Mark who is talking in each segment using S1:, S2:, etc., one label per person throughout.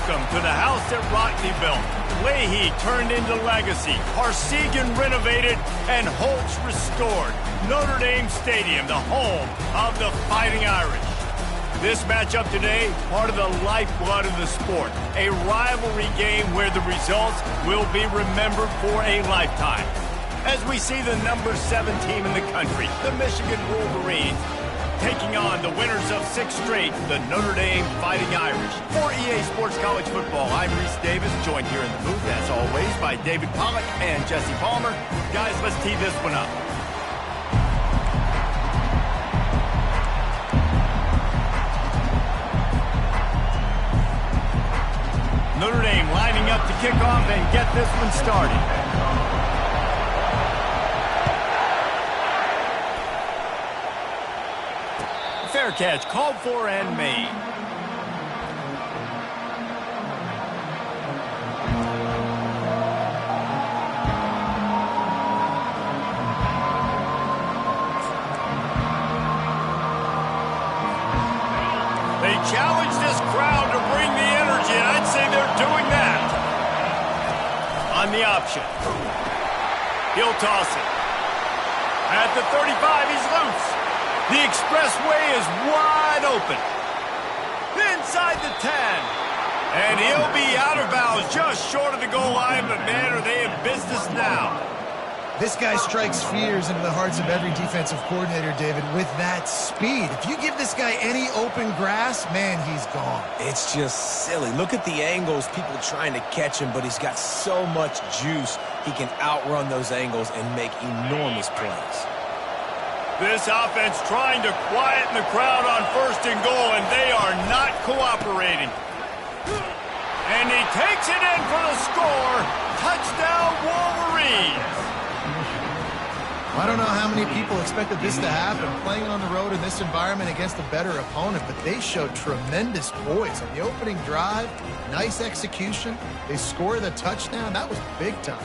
S1: welcome to the house that Rockne built. Leahy turned into legacy, Parsegan renovated, and Holtz restored. Notre Dame Stadium, the home of the Fighting Irish. This matchup today, part of the lifeblood of the sport. A rivalry game where the results will be remembered for a lifetime. As we see the number 7 team in the country, the Michigan Wolverines, taking on the winners of 6 straight, the Notre Dame Fighting Irish. For EA Sports College Football, I'm Reese Davis, joined here in the booth, as always, by David Pollack and Jesse Palmer. Guys, let's tee this one up. Notre Dame lining up to kick off and get this one started. Fair catch, called for and made. They challenge this crowd to bring the energy, and I'd say they're doing that. On the option. He'll toss it. At the 35, he's loose. The expressway is wide open. Inside the 10. And he'll be out of bounds just short of the goal line, but man, are they in business now.
S2: This guy strikes fears into the hearts of every defensive coordinator, David, with that speed. If you give this guy any open grass, man, he's gone.
S3: It's just silly. Look at the angles, people trying to catch him, but he's got so much juice. He can outrun those angles and make enormous plays.
S1: This offense trying to quieten the crowd on 1st and goal, and they are not cooperating. And he takes it in for the score. Touchdown, Wolverines.
S2: I don't know how many people expected this to happen, playing on the road in this environment against a better opponent, but they showed tremendous poise on the opening drive. Nice execution. They score the touchdown. That was big time.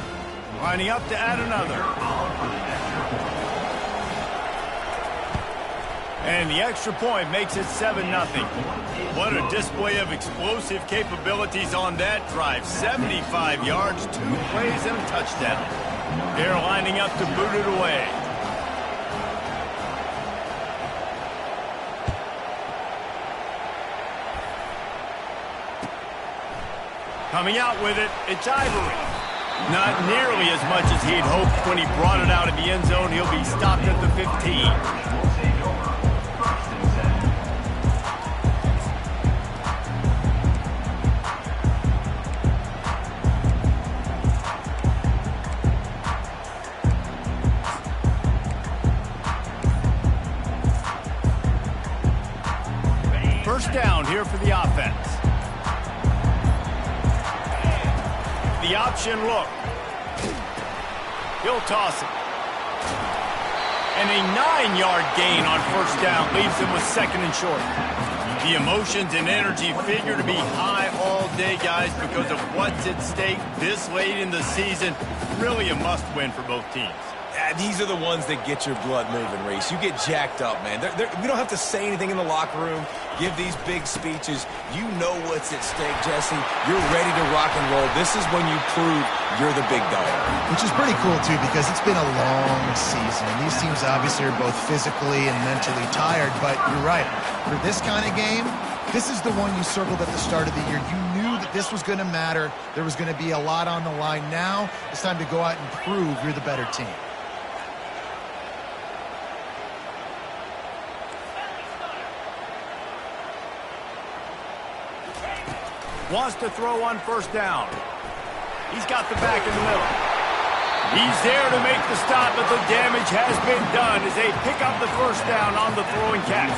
S1: Lining up to add another. And the extra point makes it 7-0. What a display of explosive capabilities on that drive. 75 yards, 2 plays, and a touchdown. They're lining up to boot it away. Coming out with it, it's Ivory. Not nearly as much as he'd hoped when he brought it out of the end zone. He'll be stopped at the 15. First down here for the offense. The option look. He'll toss it. And a 9-yard gain on 1st down leaves him with 2nd and short. The emotions and energy figure to be high all day, guys, because of what's at stake this late in the season. Really a must-win for both teams.
S3: These are the ones that get your blood moving, Reese. You get jacked up, man. We don't have to say anything in the locker room, give these big speeches. You know what's at stake, Jesse. You're ready to rock and roll. This is when you prove you're the big dog.
S2: Which is pretty cool, too, because it's been a long season. And these teams obviously are both physically and mentally tired, but you're right. For this kind of game, this is the one you circled at the start of the year. You knew that this was going to matter. There was going to be a lot on the line. Now it's time to go out and prove you're the better team.
S1: Wants to throw on 1st down. He's got the back in the middle. He's there to make the stop, but the damage has been done as they pick up the 1st down on the throw and catch.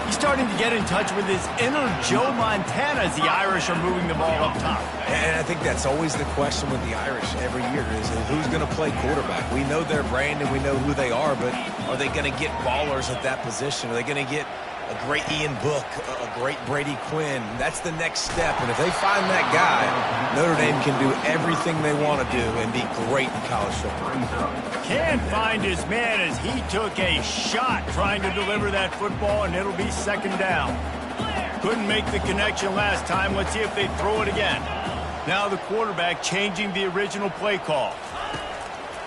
S1: He's starting to get in touch with his inner Joe Montana as the Irish are moving the ball up top.
S3: And I think that's always the question with the Irish every year is who's going to play quarterback. We know their brand and we know who they are, but are they going to get ballers at that position? Are they going to get a great Ian Book, a great Brady Quinn? That's the next step. And if they find that guy, Notre Dame can do everything they want to do and be great in college football.
S1: Can't find his man as he took a shot trying to deliver that football, and it'll be 2nd down. Couldn't make the connection last time. Let's see if they throw it again. Now the quarterback changing the original play call.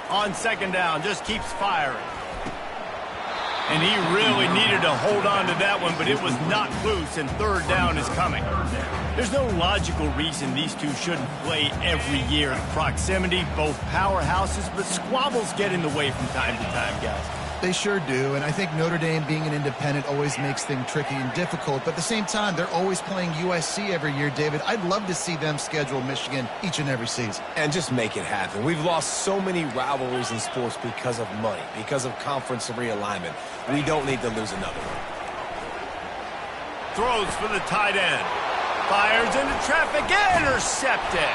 S1: On second down, just keeps firing. And he really needed to hold on to that one, but it was not loose, and third down is coming. There's no logical reason these two shouldn't play every year. Proximity, both powerhouses, but squabbles get in the way from time to time, guys.
S2: They sure do, and I think Notre Dame being an independent always makes things tricky and difficult, but at the same time, they're always playing USC every year, David. I'd love to see them schedule Michigan each and every season.
S3: And just make it happen. We've lost so many rivalries in sports because of money, because of conference realignment. We don't need to lose another one.
S1: Throws for the tight end. Fires into traffic, intercepted.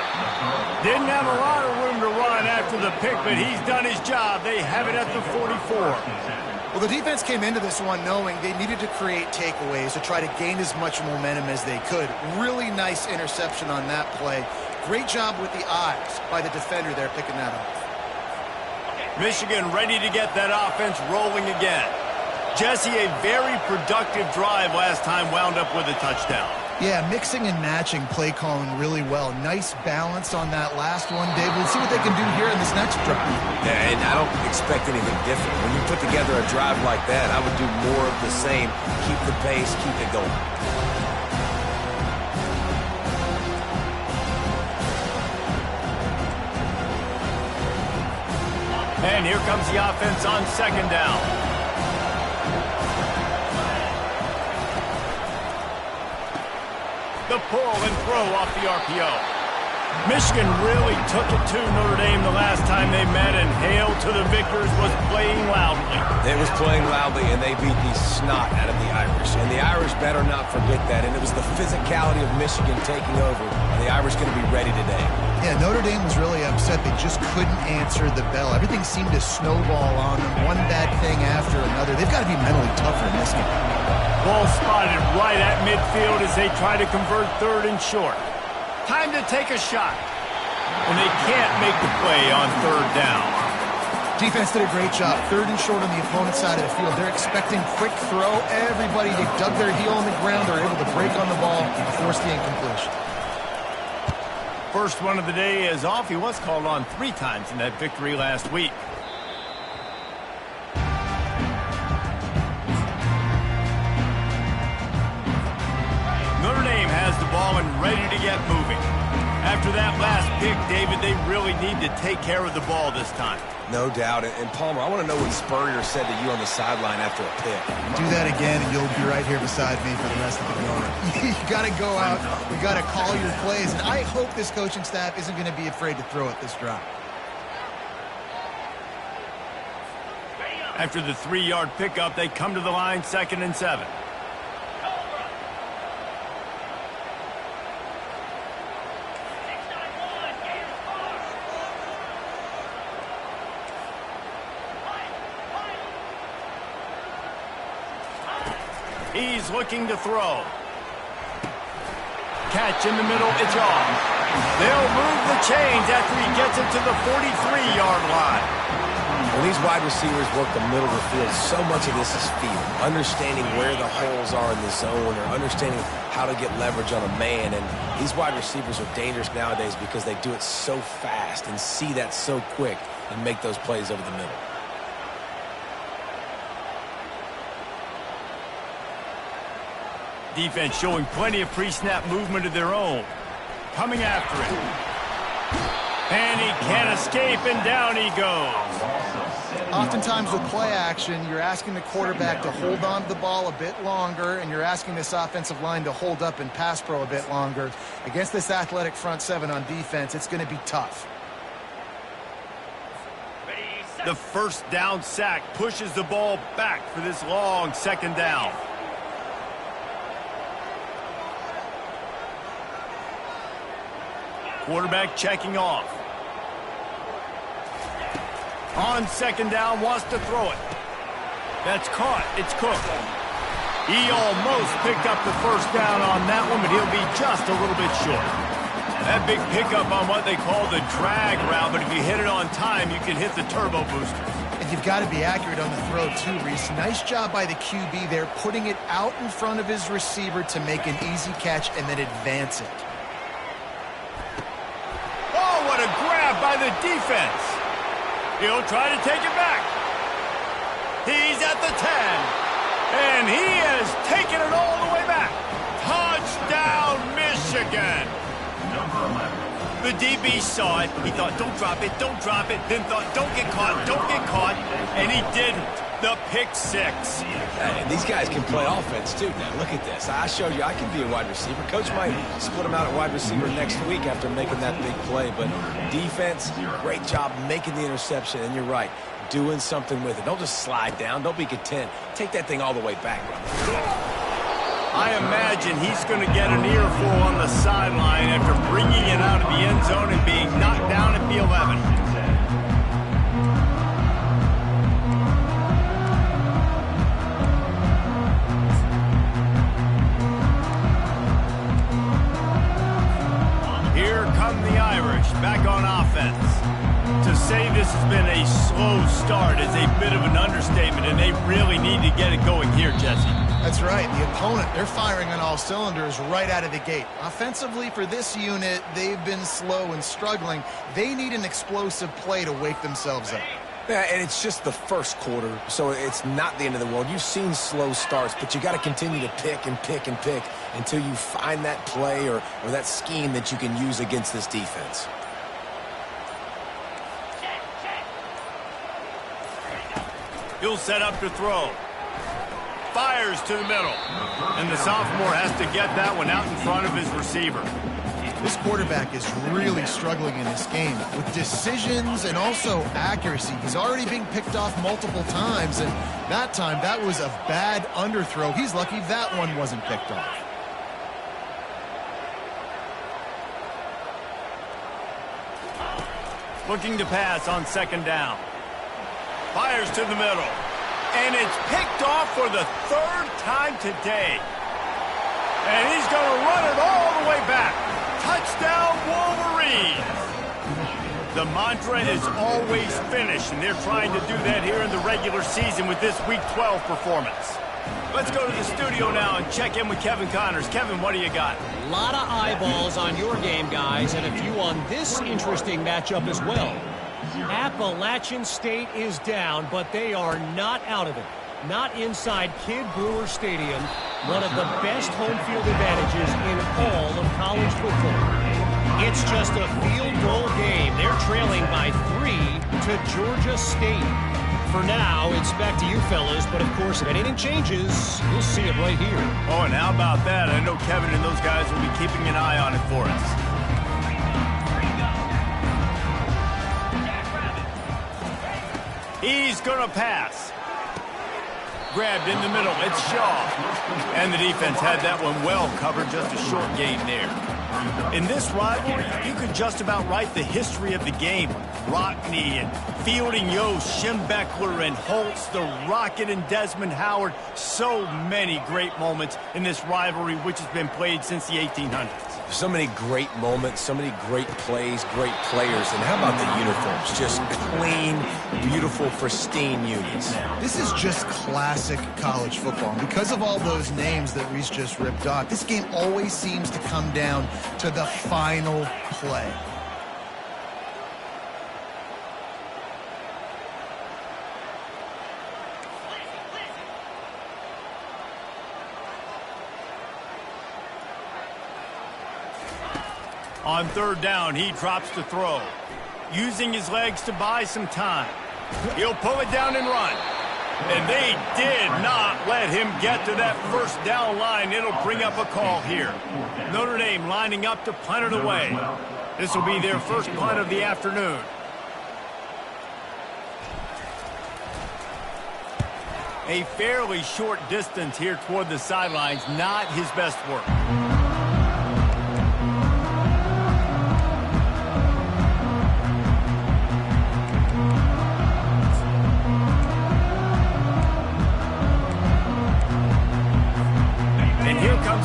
S1: Didn't have a lot of room to run after the pick, but he's done his job. They have it at the 44.
S2: Well, the defense came into this one knowing they needed to create takeaways to try to gain as much momentum as they could. Really nice interception on that play. Great job with the eyes by the defender there picking that up.
S1: Michigan ready to get that offense rolling again. Jesse, a very productive drive last time, wound up with a touchdown.
S2: Yeah, mixing and matching play calling really well. Nice balance on that last one, David. We'll see what they can do here in this next drive.
S3: Yeah, and I don't expect anything different. When you put together a drive like that, I would do more of the same. Keep the pace, keep it going.
S1: And here comes the offense on second down. The pull and throw off the RPO. Michigan really took it to Notre Dame the last time they met, and hail to the victors was playing loudly.
S3: It was playing loudly, and they beat the snot out of the Irish. And the Irish better not forget that. And it was the physicality of Michigan taking over. Are the Irish going to be ready today?
S2: Yeah, Notre Dame was really upset. They just couldn't answer the bell. Everything seemed to snowball on them, one bad thing after another. They've got to be mentally tougher in this game.
S1: Ball spotted right at midfield as they try to convert third and short. Time to take a shot. And they can't make the play on third down.
S2: Defense did a great job. Third and short on the opponent's side of the field. They're expecting quick throw. Everybody, they dug their heel on the ground. They're able to break on the ball and force the incompletion.
S1: First one of the day is off. He was called on 3 times in that victory last week. Notre Dame has the ball and ready to get moving. After that last pick, David, they really need to take care of the ball this time.
S3: No doubt. And Palmer, I want to know what Spurrier said to you on the sideline after a pick.
S2: Do that again, and you'll be right here beside me for the rest of the game. You got to go out. You got to call your plays. And I hope this coaching staff isn't going to be afraid to throw it this drive.
S1: After the 3-yard pickup, they come to the line, 2nd and 7. He's looking to throw. Catch in the middle, it's off. They'll move the chains after he gets it to the 43-yard line.
S3: When these wide receivers work the middle of the field, so much of this is feel. Understanding where the holes are in the zone, or understanding how to get leverage on a man. And these wide receivers are dangerous nowadays because they do it so fast and see that so quick and make those plays over the middle.
S1: Defense showing plenty of pre-snap movement of their own. Coming after it. And he can't escape, and down he goes.
S2: Oftentimes with play action, you're asking the quarterback to hold on to the ball a bit longer, and you're asking this offensive line to hold up and pass pro a bit longer. Against this athletic front 7 on defense, it's going to be tough.
S1: The first down sack pushes the ball back for this long 2nd down. Quarterback checking off. On 2nd down, wants to throw it. That's caught. It's Cook. He almost picked up the first down on that one, but he'll be just a little bit short. That big pickup on what they call the drag route, but if you hit it on time, you can hit the turbo booster.
S2: And you've got to be accurate on the throw, too, Reese. Nice job by the QB there, putting it out in front of his receiver to make an easy catch and then advance it.
S1: Oh, what a grab by the defense. He'll try to take it back. He's at the 10. And he has taken it all the way back. Touchdown, Michigan. The DB saw it. He thought, don't drop it, don't drop it. Then thought, don't get caught, don't get caught. And he didn't. The pick six.
S3: And these guys can play offense, too. Now, look at this. I showed you I can be a wide receiver. Coach might split him out at wide receiver next week after making that big play. But defense, great job making the interception. And you're right, doing something with it. Don't just slide down. Don't be content. Take that thing all the way back, brother.
S1: I imagine he's going to get an earful on the sideline after bringing it out of the end zone and being knocked down at the 11. Here come the Irish back on offense. To say this has been a slow start is a bit of an understatement, and they really need to get it going here, Jesse.
S2: That's right. The opponent, they're firing on all cylinders right out of the gate. Offensively, for this unit, they've been slow and struggling. They need an explosive play to wake themselves up.
S3: Yeah, and it's just the first quarter, so it's not the end of the world. You've seen slow starts, but you got to continue to pick and pick and pick until you find that play or that scheme that you can use against this defense.
S1: He'll set up to throw. Fires to the middle. And the sophomore has to get that one out in front of his receiver.
S2: This quarterback is really struggling in this game with decisions and also accuracy. He's already being picked off multiple times, and that time, that was a bad underthrow. He's lucky that one wasn't picked off.
S1: Looking to pass on second down. Fires to the middle. And it's picked off for the third time today. And he's going to run it all the way back. Touchdown, Wolverines. The mantra is always finish, and they're trying to do that here in the regular season with this Week 12 performance. Let's go to the studio now and check in with Kevin Connors. Kevin, what do you got?
S4: A lot of eyeballs on your game, guys, and a few on this interesting matchup as well. Appalachian State is down, but they are not out of it. Not inside Kidd Brewer Stadium, one of the best home field advantages in all of college football. It's just a field goal game. They're trailing by 3 to Georgia State. For now, it's back to you fellas, but of course, if anything changes, you'll see it right here.
S1: Oh, and how about that? I know Kevin and those guys will be keeping an eye on it for us. He's going to pass. Grabbed in the middle. It's Shaw. And the defense had that one well covered. Just a short gain there. In this rivalry, you could just about write the history of the game. Rockne and Fielding Yost, Schembechler and Holtz, the Rocket and Desmond Howard. So many great moments in this rivalry, which has been played since the 1800s.
S3: So many great moments, so many great plays, great players. And how about the uniforms? Just clean, beautiful, pristine unis.
S2: This is just classic college football. And because of all those names that Reese just ripped off, this game always seems to come down to the final play.
S1: On third down, he drops to throw. Using his legs to buy some time. He'll pull it down and run. And they did not let him get to that first down line. It'll bring up a call here. Notre Dame lining up to punt it away. This will be their first punt of the afternoon. A fairly short distance here toward the sidelines. Not his best work.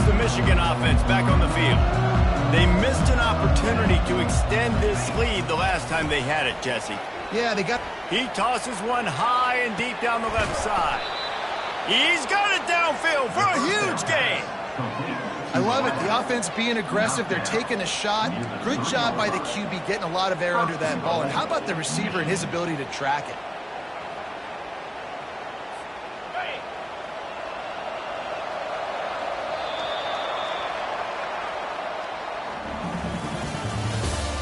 S1: The Michigan offense back on the field. They missed an opportunity to extend this lead the last time they had it, Jesse.
S2: Yeah, they got...
S1: He tosses one high and deep down the left side. He's got it downfield for a huge gain.
S2: I love it. The offense being aggressive. They're taking a shot. Good job by the QB getting a lot of air under that ball. And how about the receiver and his ability to track it?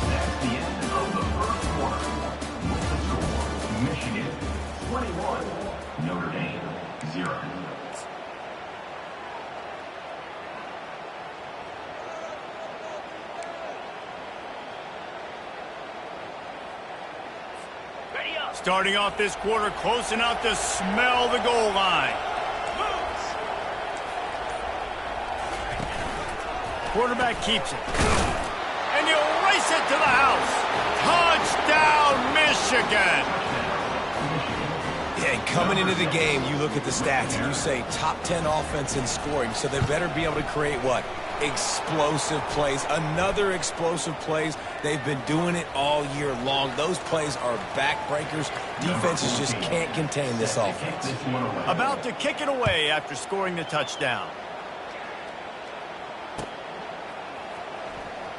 S5: That's the end of the first quarter. With the score, Michigan 21, Notre Dame 0.
S1: Starting off this quarter close enough to smell the goal line. Quarterback keeps it. And he'll race it to the house. Touchdown, Michigan!
S3: Yeah, and coming into the game, you look at the stats and you say top 10 offense in scoring, so they better be able to create what? Explosive plays. Another explosive plays. They've been doing it all year long. Those plays are backbreakers. Defenses just can't contain this offense.
S1: About to kick it away after scoring the touchdown.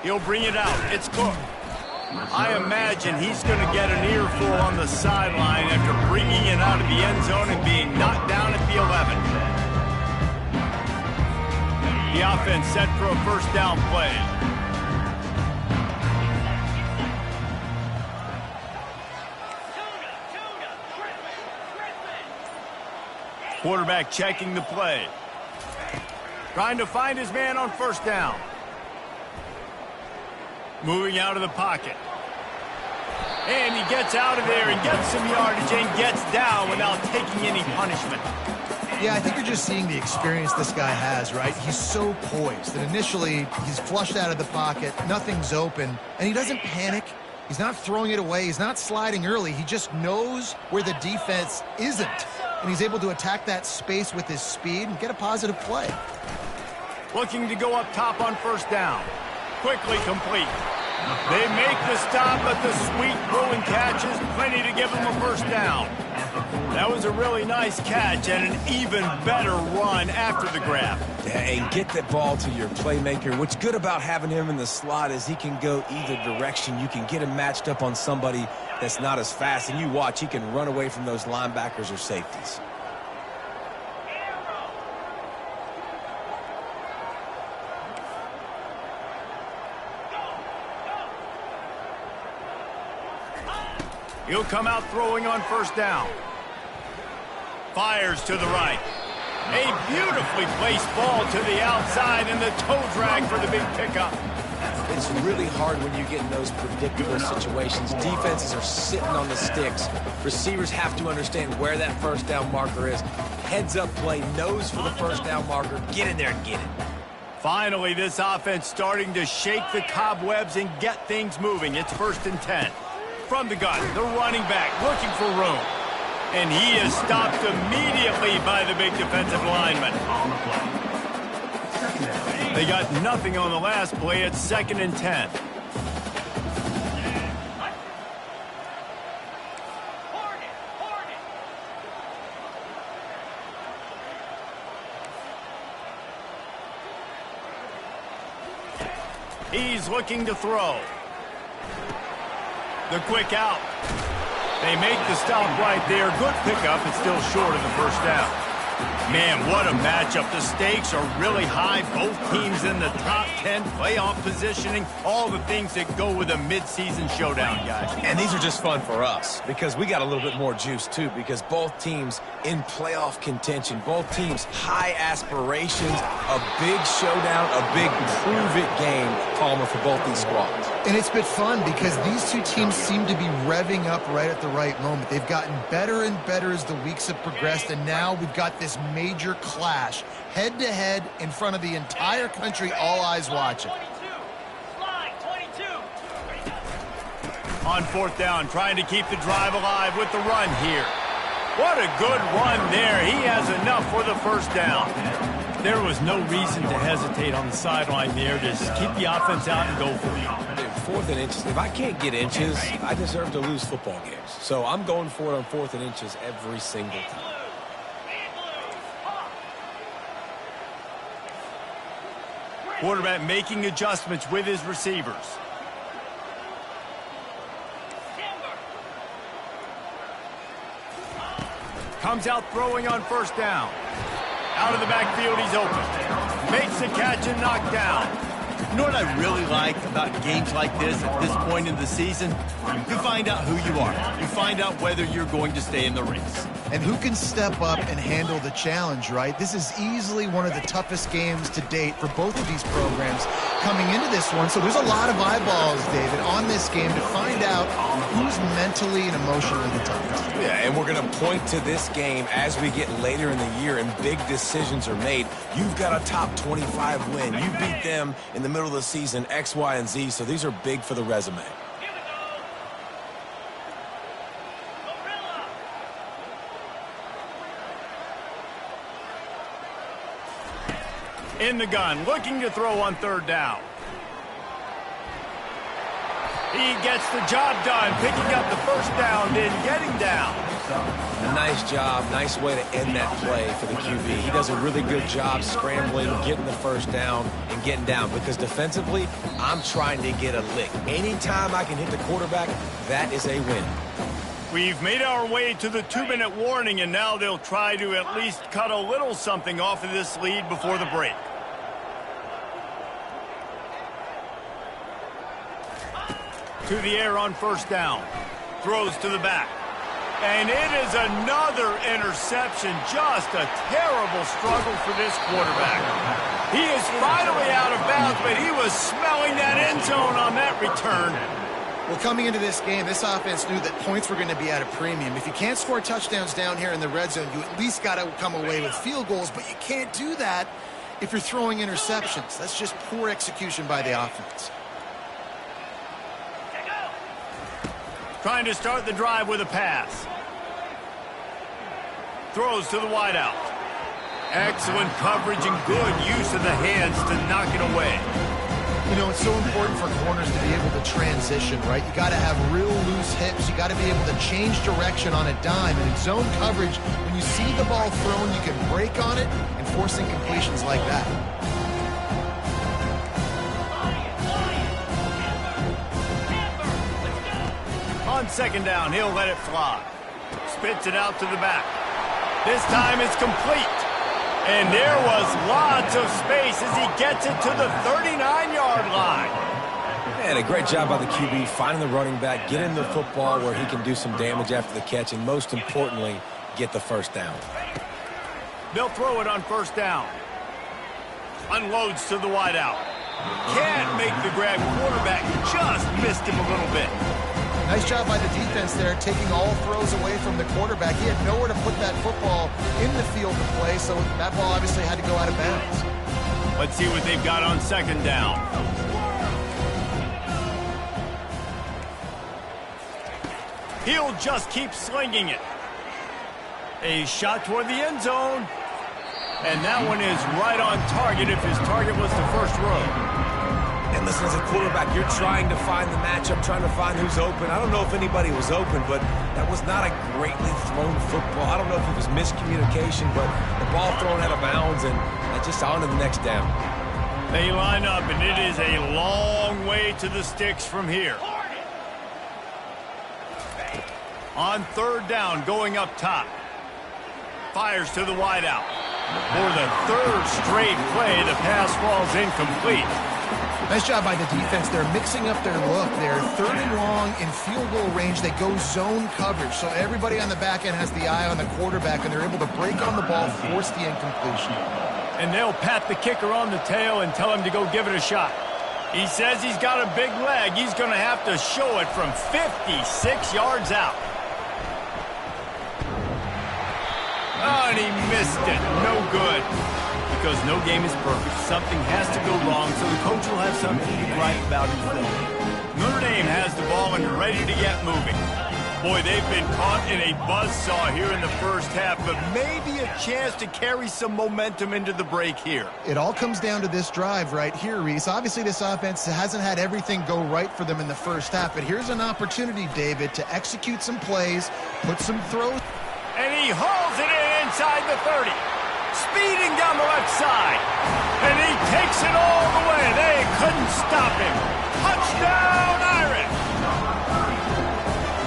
S1: He'll bring it out. It's Cook. I imagine he's going to get an earful on the sideline after bringing it out of the end zone and being knocked down at the 11. The offense set for a first down play. Quarterback checking the play. Trying to find his man on first down. Moving out of the pocket. And he gets out of there and gets some yardage and gets down without taking any punishment.
S2: Yeah, I think you're just seeing the experience this guy has, right? He's so poised that initially he's flushed out of the pocket, nothing's open, and he doesn't panic. He's not throwing it away. He's not sliding early. He just knows where the defense isn't, and he's able to attack that space with his speed and get a positive play.
S1: Looking to go up top on first down. Quickly complete. They make the stop, but the sweet throw and catch is plenty to give them a first down. That was a really nice catch and an even better run after the grab.
S3: Yeah, and get that ball to your playmaker. What's good about having him in the slot is he can go either direction. You can get him matched up on somebody that's not as fast, and you watch, he can run away from those linebackers or safeties.
S1: He'll come out throwing on first down. Fires to the right. A beautifully placed ball to the outside and the toe drag for the big pickup.
S3: It's really hard when you get in those predictable situations. Defenses are sitting on the sticks. Receivers have to understand where that first down marker is. Heads up play, nose for the first down marker. Get in there and get it.
S1: Finally, this offense starting to shake the cobwebs and get things moving. It's 1st and 10. From the gun, the running back looking for room. And he is stopped immediately by the big defensive lineman. They got nothing on the last play. It's 2nd and 10. He's looking to throw. The quick out. They make the stop right there. Good pickup. It's still short of the first down. Man, what a matchup. The stakes are really high. Both teams in the top 10, playoff positioning, all the things that go with a midseason showdown, guys.
S3: And these are just fun for us because we got a little bit more juice, too, because both teams in playoff contention, both teams high aspirations, a big showdown, a big prove-it game, Palmer, for both these squads.
S2: And it's been fun because these two teams seem to be revving up right at the right moment. They've gotten better and better as the weeks have progressed, and now we've got this major clash, head-to-head in front of the entire country, all eyes watching.
S1: On 4th down, trying to keep the drive alive with the run here. What a good run there. He has enough for the first down. There was no reason to hesitate on the sideline there. Just keep the offense out and go for it.
S3: 4th and inches. If I can't get inches, I deserve to lose football games. So I'm going for it on 4th and inches every single time.
S1: Quarterback making adjustments with his receivers. Comes out throwing on first down. Out of the backfield, he's open. Makes the catch and knocked down.
S6: You know what I really like about games like this at this point in the season? You find out who you are. You find out whether you're going to stay in the race.
S2: And who can step up and handle the challenge, right? This is easily one of the toughest games to date for both of these programs coming into this one. So there's a lot of eyeballs, David, on this game to find out who's mentally and emotionally the toughest.
S3: Yeah, and we're going to point to this game as we get later in the year and big decisions are made. You've got a top 25 win. You beat them in the middle of the season, X, Y, and Z, so these are big for the resume.
S1: In the gun, looking to throw on third down. He gets the job done, picking up the first down, then getting down.
S3: A nice job, nice way to end that play for the QB. He does a really good job scrambling, getting the first down, and getting down. Because defensively, I'm trying to get a lick. Anytime I can hit the quarterback, that is a win.
S1: We've made our way to the 2-minute warning, and now they'll try to at least cut a little something off of this lead before the break. To the air on first down. Throws to the back. And it is another interception. Just a terrible struggle for this quarterback. He is finally out of bounds, but he was smelling that end zone on that return.
S2: Well, coming into this game, this offense knew that points were going to be at a premium. If you can't score touchdowns down here in the red zone, you at least got to come away with field goals, but you can't do that if you're throwing interceptions. That's just poor execution by the offense.
S1: Trying to start the drive with a pass. Throws to the wideout. Excellent coverage and good use of the hands to knock it away.
S2: You know, it's so important for corners to be able to transition, right? You got to have real loose hips. You got to be able to change direction on a dime. And in zone coverage, when you see the ball thrown, you can break on it and force incompletions like that.
S1: On second down, he'll let it fly. Spits it out to the back. This time it's complete. And there was lots of space as he gets it to the 39-yard line.
S3: And a great job by the QB, finding the running back, getting the football where he can do some damage after the catch, and most importantly, get the first down.
S1: They'll throw it on first down. Unloads to the wideout. Can't make the grab. Quarterback just missed him a little bit.
S2: Nice job by the defense there, taking all throws away from the quarterback. He had nowhere to put that football in the field to play, so that ball obviously had to go out of bounds.
S1: Let's see what they've got on second down. He'll just keep slinging it. A shot toward the end zone. And that one is right on target if his target was the first row.
S3: And listen, as a quarterback, you're trying to find the matchup, trying to find who's open. I don't know if anybody was open, but that was not a greatly thrown football. I don't know if it was miscommunication, but the ball thrown out of bounds, and just on to the next down.
S1: They line up, and it is a long way to the sticks from here. On third down, going up top. Fires to the wideout. For the third straight play, the pass falls incomplete.
S2: Nice job by the defense. They're mixing up their look. They're third and long in field goal range. They go zone coverage. So everybody on the back end has the eye on the quarterback, and they're able to break on the ball, force the incompletion.
S1: And they'll pat the kicker on the tail and tell him to go give it a shot. He says he's got a big leg. He's going to have to show it from 56 yards out. Oh, and he missed it. No good. Because no game is perfect. Something has to go wrong, so the coach will have something to gripe about instead. Notre Dame has the ball and ready to get moving. Boy, they've been caught in a buzzsaw here in the first half, but maybe a chance to carry some momentum into the break here.
S2: It all comes down to this drive right here, Reese. Obviously, this offense hasn't had everything go right for them in the first half, but here's an opportunity, David, to execute some plays, put some throws.
S1: And he hauls it in inside the 30. Speeding down the left side. And he takes it all the way. They couldn't stop him. Touchdown, Irish!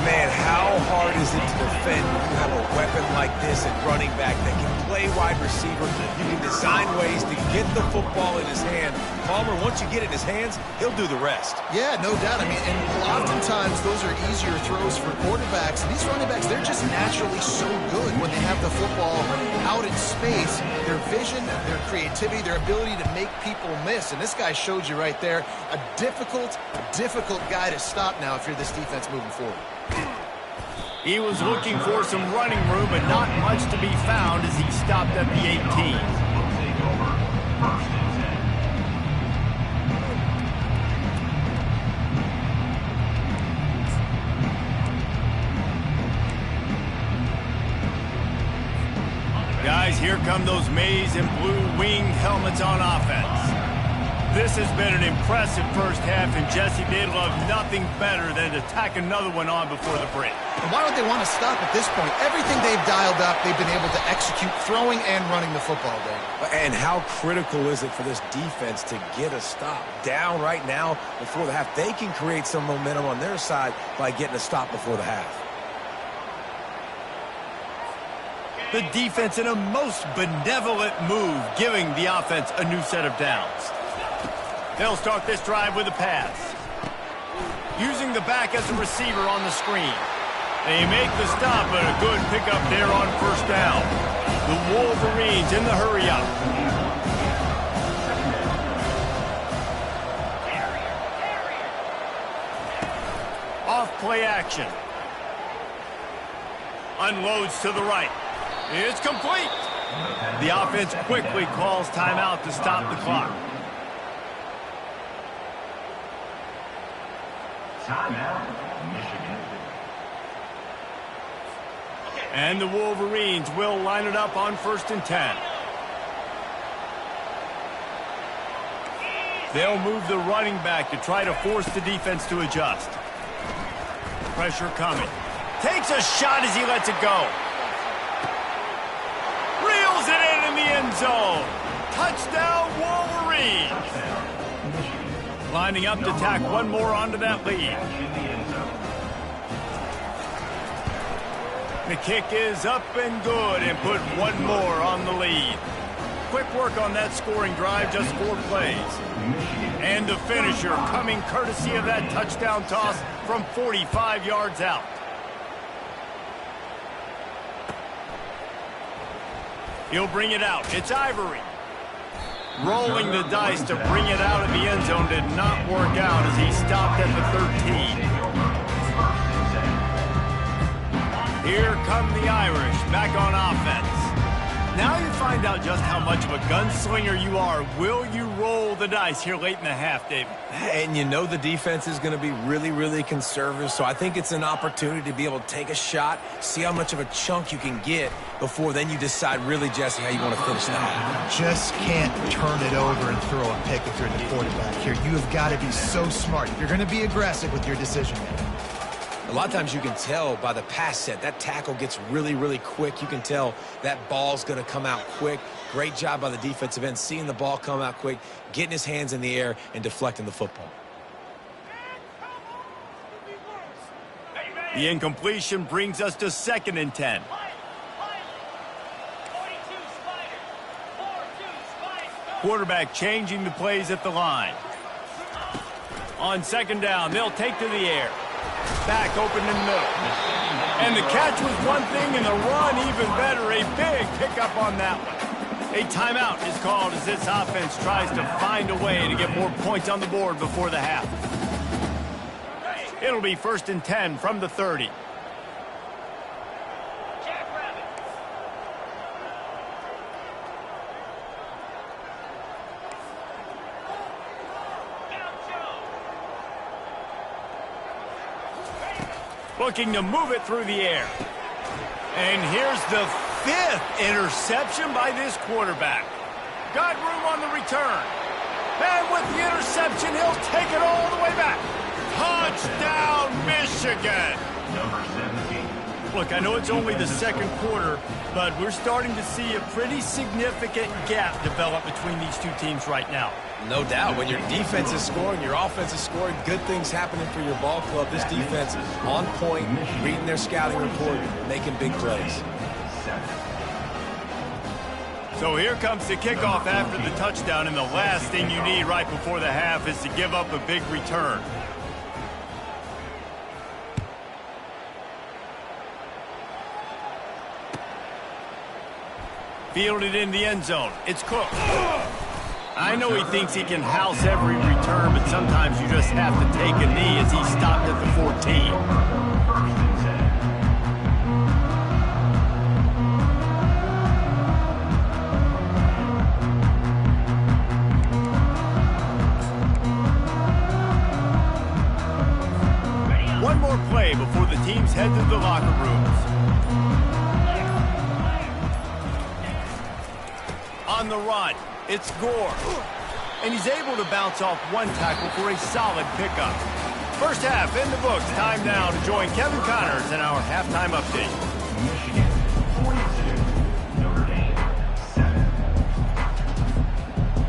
S3: Man, how hard is it to defend when you have a weapon like this at running back that can play wide receiver? You can design ways to get the football in his hand. Palmer, once you get it in his hands, he'll do the rest.
S2: Yeah, no doubt. I mean, and oftentimes those are easier throws for quarterbacks. And these running backs, they're just naturally so good when they have the football out in space. Their vision, their creativity, their ability to make people miss. And this guy showed you right there, a difficult guy to stop now if you're this defense moving forward.
S1: He was looking for some running room, but not much to be found as he stopped at the 18.
S5: Will take over. First and 10.
S1: Guys, here come those maize and blue winged helmets on offense. This has been an impressive first half, and Jesse, they'd love nothing better than to tack another one on before the break.
S2: And why would they want to stop at this point? Everything they've dialed up, they've been able to execute throwing and running the football game.
S3: And how critical is it for this defense to get a stop? Down right now before the half. They can create some momentum on their side by getting a stop before the half.
S1: The defense in a most benevolent move, giving the offense a new set of downs. They'll start this drive with a pass. Using the back as a receiver on the screen. They make the stop, but a good pickup there on first down. The Wolverines in the hurry-up. Off play action. Unloads to the right. It's complete. The offense quickly calls timeout to stop the clock.
S5: Timeout, Michigan.
S1: And the Wolverines will line it up on 1st and 10. They'll move the running back to try to force the defense to adjust. Pressure coming. Takes a shot as he lets it go. Reels it in the end zone. Touchdown, Wolverines. Lining up to tack one more onto that lead. The kick is up and good and put one more on the lead. Quick work on that scoring drive, just 4 plays. And the finisher coming courtesy of that touchdown toss from 45 yards out. He'll bring it out. It's Ivory. Rolling the dice to bring it out of the end zone did not work out as he stopped at the 13. Here come the Irish back on offense. Now you find out just how much of a gunslinger you are. Will you roll the dice here late in the half, David?
S3: And you know the defense is going to be really, really conservative, so I think it's an opportunity to be able to take a shot, see how much of a chunk you can get before then you decide really, Jesse, how you want to finish the half.
S2: Just can't turn it over and throw a pick if you're the quarterback here. You have got to be so smart if you're going to be aggressive with your decision making.
S3: A lot of times you can tell by the pass set, that tackle gets really, really quick. You can tell that ball's going to come out quick. Great job by the defensive end, seeing the ball come out quick, getting his hands in the air, and deflecting the football.
S1: The incompletion brings us to 2nd and 10. Quarterback changing the plays at the line. On 2nd down, they'll take to the air. Back open in the middle. And the catch was one thing, and the run even better. A big pickup on that one. A timeout is called as this offense tries to find a way to get more points on the board before the half. It'll be 1st and 10 from the 30. looking to move it through the air. And here's the 5th interception by this quarterback. Got room on the return. And with the interception, he'll take it all the way back. Touchdown, Michigan!
S5: Number 17.
S1: Look, I know it's only the second quarter, but we're starting to see a pretty significant gap develop between these two teams right now.
S3: No doubt. When your defense is scoring, your offense is scoring, good things happening for your ball club. This defense on point, reading their scouting report, making big plays.
S1: So here comes the kickoff after the touchdown, and the last thing you need right before the half is to give up a big return. Fielded in the end zone. It's Cook. I know he thinks he can house every return, but sometimes you just have to take a knee as he stopped at the 14. One more play before the teams head to the locker rooms. On the run, it's Gore. And he's able to bounce off one tackle for a solid pickup. First half in the books. Time now to join Kevin Connors in our halftime update.
S5: Michigan 42, Notre Dame 7.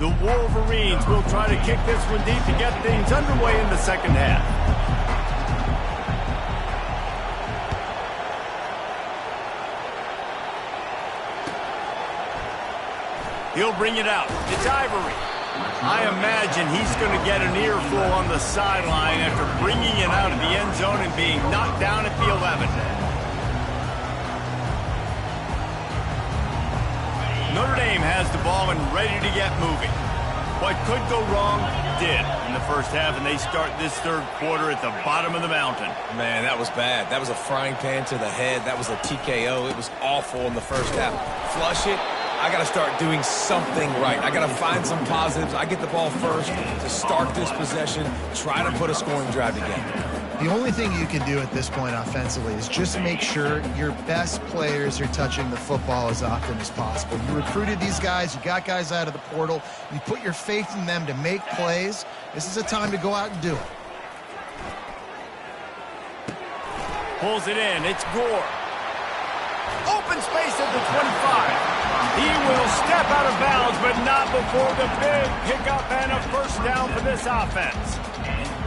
S1: The Wolverines will try to kick this one deep to get things underway in the second half. He'll bring it out. It's Ivory. I imagine he's going to get an earful on the sideline after bringing it out of the end zone and being knocked down at the 11. Notre Dame has the ball and ready to get moving. What could go wrong did in the first half, and they start this third quarter at the bottom of the mountain.
S3: Man, that was bad. That was a frying pan to the head. That was a TKO. It was awful in the first half. Flush it. I got to start doing something right. I got to find some positives. I get the ball first to start this possession, try to put a scoring drive together.
S2: The only thing you can do at this point offensively is just make sure your best players are touching the football as often as possible. You recruited these guys. You got guys out of the portal. You put your faith in them to make plays. This is a time to go out and do it.
S1: Pulls it in. It's Gore. Open space at the 25. He will step out of bounds, but not before the big pickup and a first down for this offense.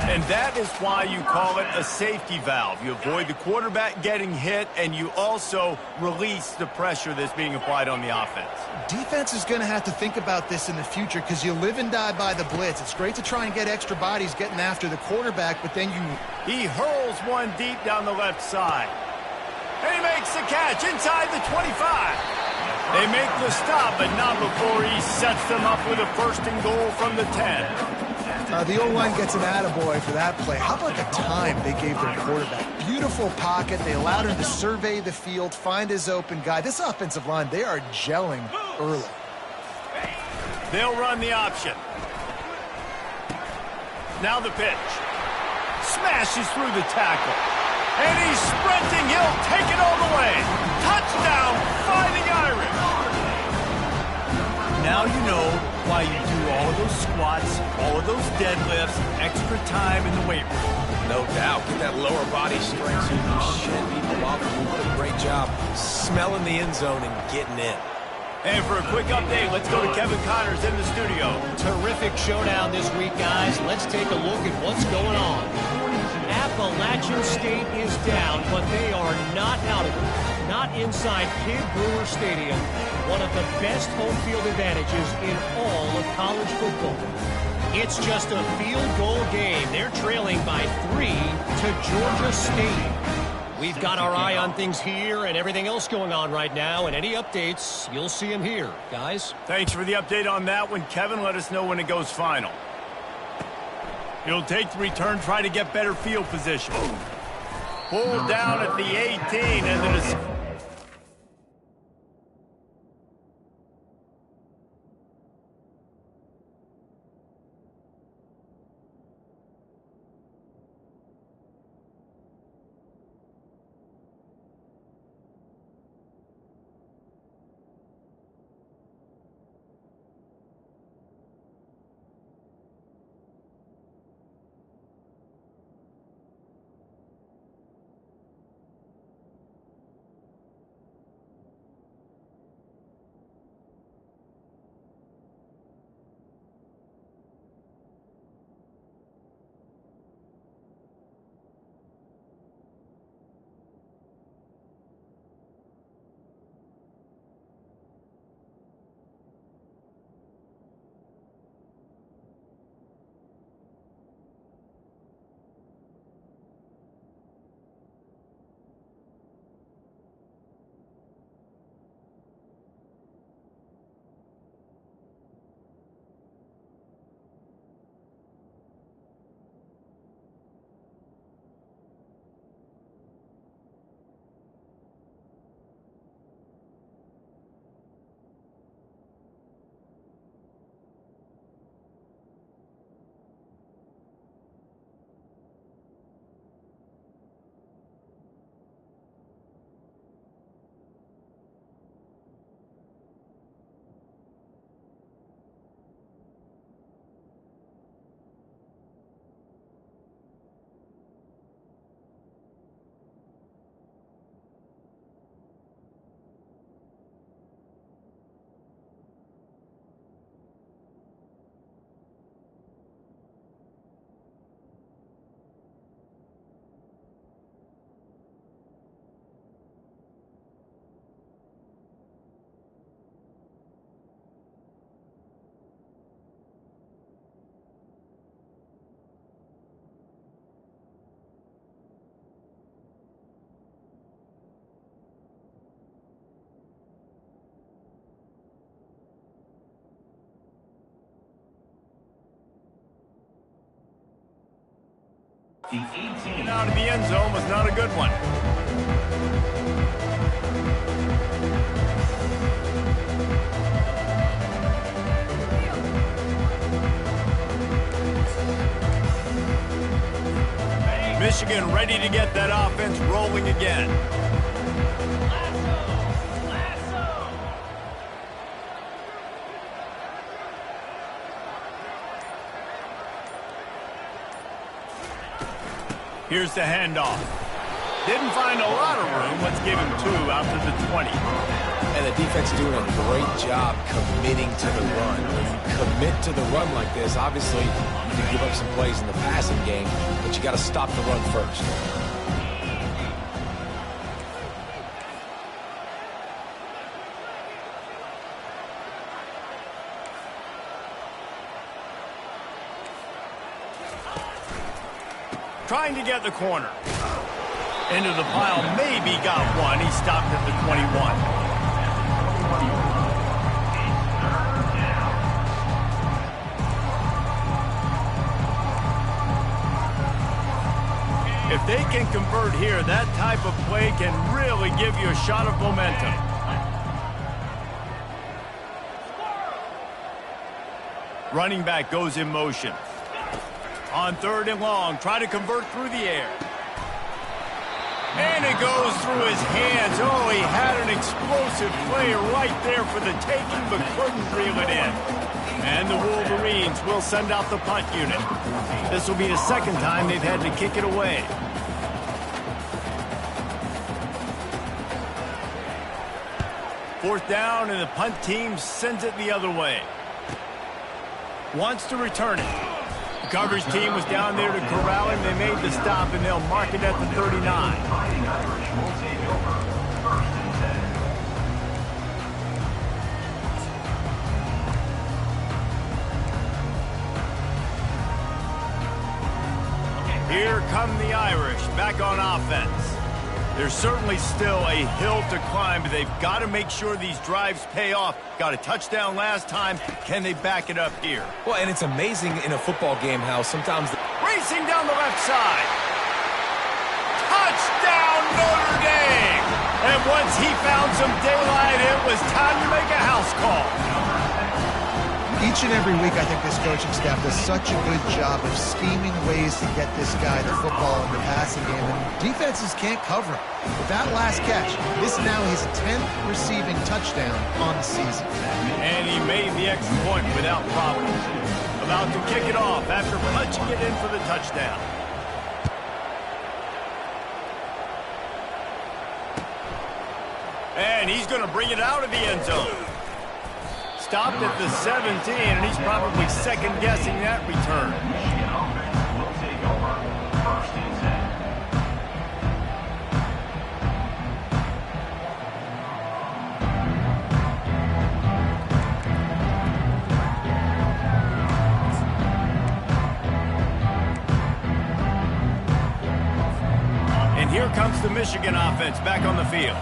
S1: And that is why you call it a safety valve. You avoid the quarterback getting hit, and you also release the pressure that's being applied on the offense.
S2: Defense is going to have to think about this in the future because you live and die by the blitz. It's great to try and get extra bodies getting after the quarterback, but then
S1: He hurls one deep down the left side. And he makes the catch inside the 25. They make the stop, but not before he sets them up with a first and goal from the 10.
S2: The O-line gets an attaboy for that play. How about the time they gave their quarterback? Beautiful pocket. They allowed him to survey the field, find his open guy. This offensive line, they are gelling early.
S1: They'll run the option. Now the pitch. Smashes through the tackle. And he's sprinting. He'll take it all the way. Touchdown, Fighting Irish. Now you know why you do all of those squats, all of those deadlifts, extra time in the weight room.
S3: No doubt. Get that lower body strength so you can shed people off. You did a great job smelling the end zone and getting in.
S1: And for a quick update, let's go to Kevin Connors in the studio.
S4: Terrific showdown this week, guys. Let's take a look at what's going on. Appalachian State is down, but they are not out of it. Not inside Kidd Brewer Stadium, one of the best home field advantages in all of college football. It's just a field goal game. They're trailing by 3 to Georgia State. We've got our eye on things here and everything else going on right now, and any updates, you'll see them here. Guys?
S1: Thanks for the update on that one, Kevin. Let us know when it goes final. He'll take the return, try to get better field position. Pulled down at the 18, and the
S5: The 18.
S1: Out of the end zone was not a good one. Michigan ready to get that offense rolling again. Here's the handoff. Didn't find a lot of room. Let's give him 2 after the 20.
S3: And the defense is doing a great job committing to the run. When you commit to the run like this, obviously you can give up some plays in the passing game, but you got to stop the run first.
S1: Trying to get the corner. Into the pile, maybe got one. He stopped at the 21. If they can convert here, that type of play can really give you a shot of momentum. Running back goes in motion. On 3rd and long, try to convert through the air. And it goes through his hands. Oh, he had an explosive play right there for the taking, but couldn't reel it in. And the Wolverines will send out the punt unit. This will be the second time they've had to kick it away. Fourth down, and the punt team sends it the other way. Wants to return it. The coverage team was down there to corral him. They made the stop, and they'll mark it at the 39. Here come the Irish back on offense. There's certainly still a hill to climb, but they've got to make sure these drives pay off. Got a touchdown last time. Can they back it up here?
S3: Well, and it's amazing in a football game how sometimes...
S1: Racing down the left side. Touchdown, Notre Dame! And once he found some daylight, it was time to make a house call.
S2: Each and every week, I think this coaching staff does such a good job of scheming ways to get this guy the football in the passing game, and defenses can't cover him. With that last catch, this is now his 10th receiving touchdown on the season.
S1: And he made the extra point without problem. About to kick it off after punching it in for the touchdown. And he's going to bring it out of the end zone. Stopped at the 17, and he's probably second-guessing that return.
S5: Michigan offense will take over 1st and 10.
S1: And here comes the Michigan offense back on the field.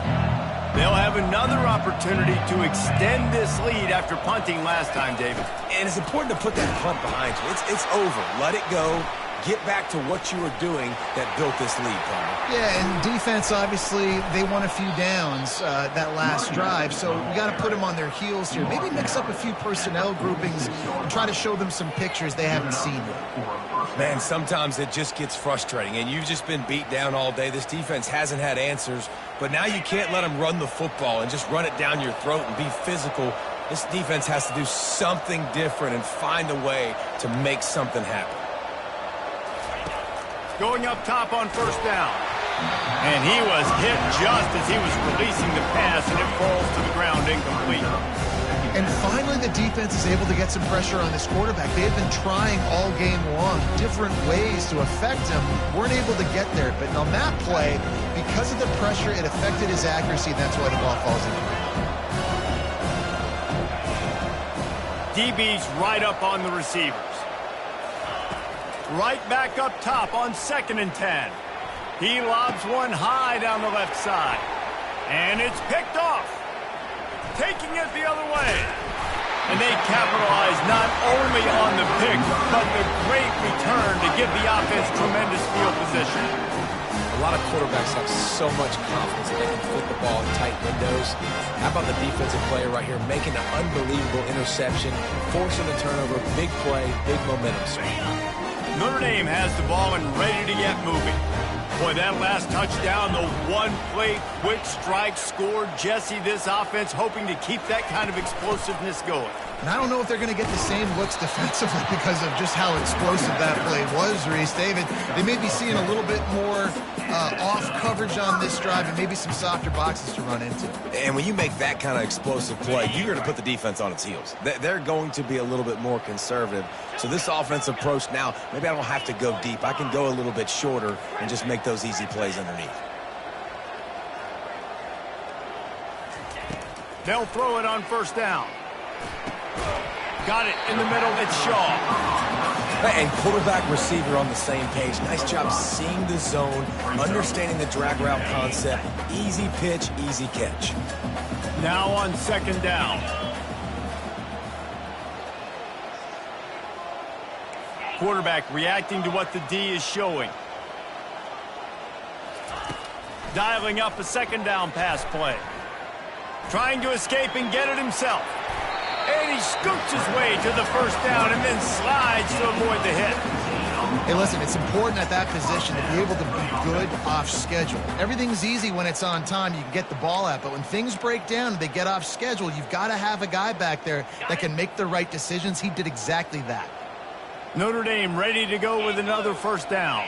S1: They'll have another opportunity to extend this lead after punting last time, David.
S3: And it's important to put that punt behind you. It's over. Let it go. Get back to what you were doing that built this lead, Palmer.
S2: Yeah, and defense, obviously, they won a few downs that last drive, so we got to put them on their heels here. Maybe mix up a few personnel groupings and try to show them some pictures they haven't seen yet.
S3: Man, sometimes it just gets frustrating, and you've just been beat down all day. This defense hasn't had answers, but now you can't let them run the football and just run it down your throat and be physical. This defense has to do something different and find a way to make something happen.
S1: Going up top on 1st down. And he was hit just as he was releasing the pass, and it falls to the ground incomplete.
S2: And finally, the defense is able to get some pressure on this quarterback. They have been trying all game long different ways to affect him. Weren't able to get there. But on that play, because of the pressure, it affected his accuracy, and that's why the ball falls in.
S1: DB's right up on the receivers. Right back up top on 2nd and 10. He lobs one high down the left side. And it's picked off. Taking it the other way. And they capitalize not only on the pick, but the great return to give the offense tremendous field position.
S3: A lot of quarterbacks have so much confidence that they can fit the ball in tight windows. How about the defensive player right here making an unbelievable interception, forcing a turnover, big play, big momentum swing.
S1: Notre Dame has the ball and ready to get moving. Boy, that last touchdown, the one-play quick strike scored. Jesse, this offense hoping to keep that kind of explosiveness going.
S2: And I don't know if they're going to get the same looks defensively because of just how explosive that play was, Reese. David, they may be seeing a little bit more off coverage on this drive and maybe some softer boxes to run into.
S3: And when you make that kind of explosive play, you're going to put the defense on its heels. They're going to be a little bit more conservative. So this offensive approach now, maybe I don't have to go deep. I can go a little bit shorter and just make those easy plays underneath.
S1: They'll throw it on first down. Got it in the middle. It's Shaw.
S3: And quarterback, receiver on the same page. Nice job seeing the zone, understanding the drag route concept. Easy pitch, easy catch.
S1: Now on second down. Quarterback reacting to what the D is showing. Dialing up a second down pass play. Trying to escape and get it himself. And he scoots his way to the first down and then slides to avoid the hit.
S2: Hey, listen, it's important at that position to be able to be good off schedule. Everything's easy when it's on time. You can get the ball out. But when things break down and they get off schedule, you've got to have a guy back there that can make the right decisions. He did exactly that.
S1: Notre Dame ready to go with another first down.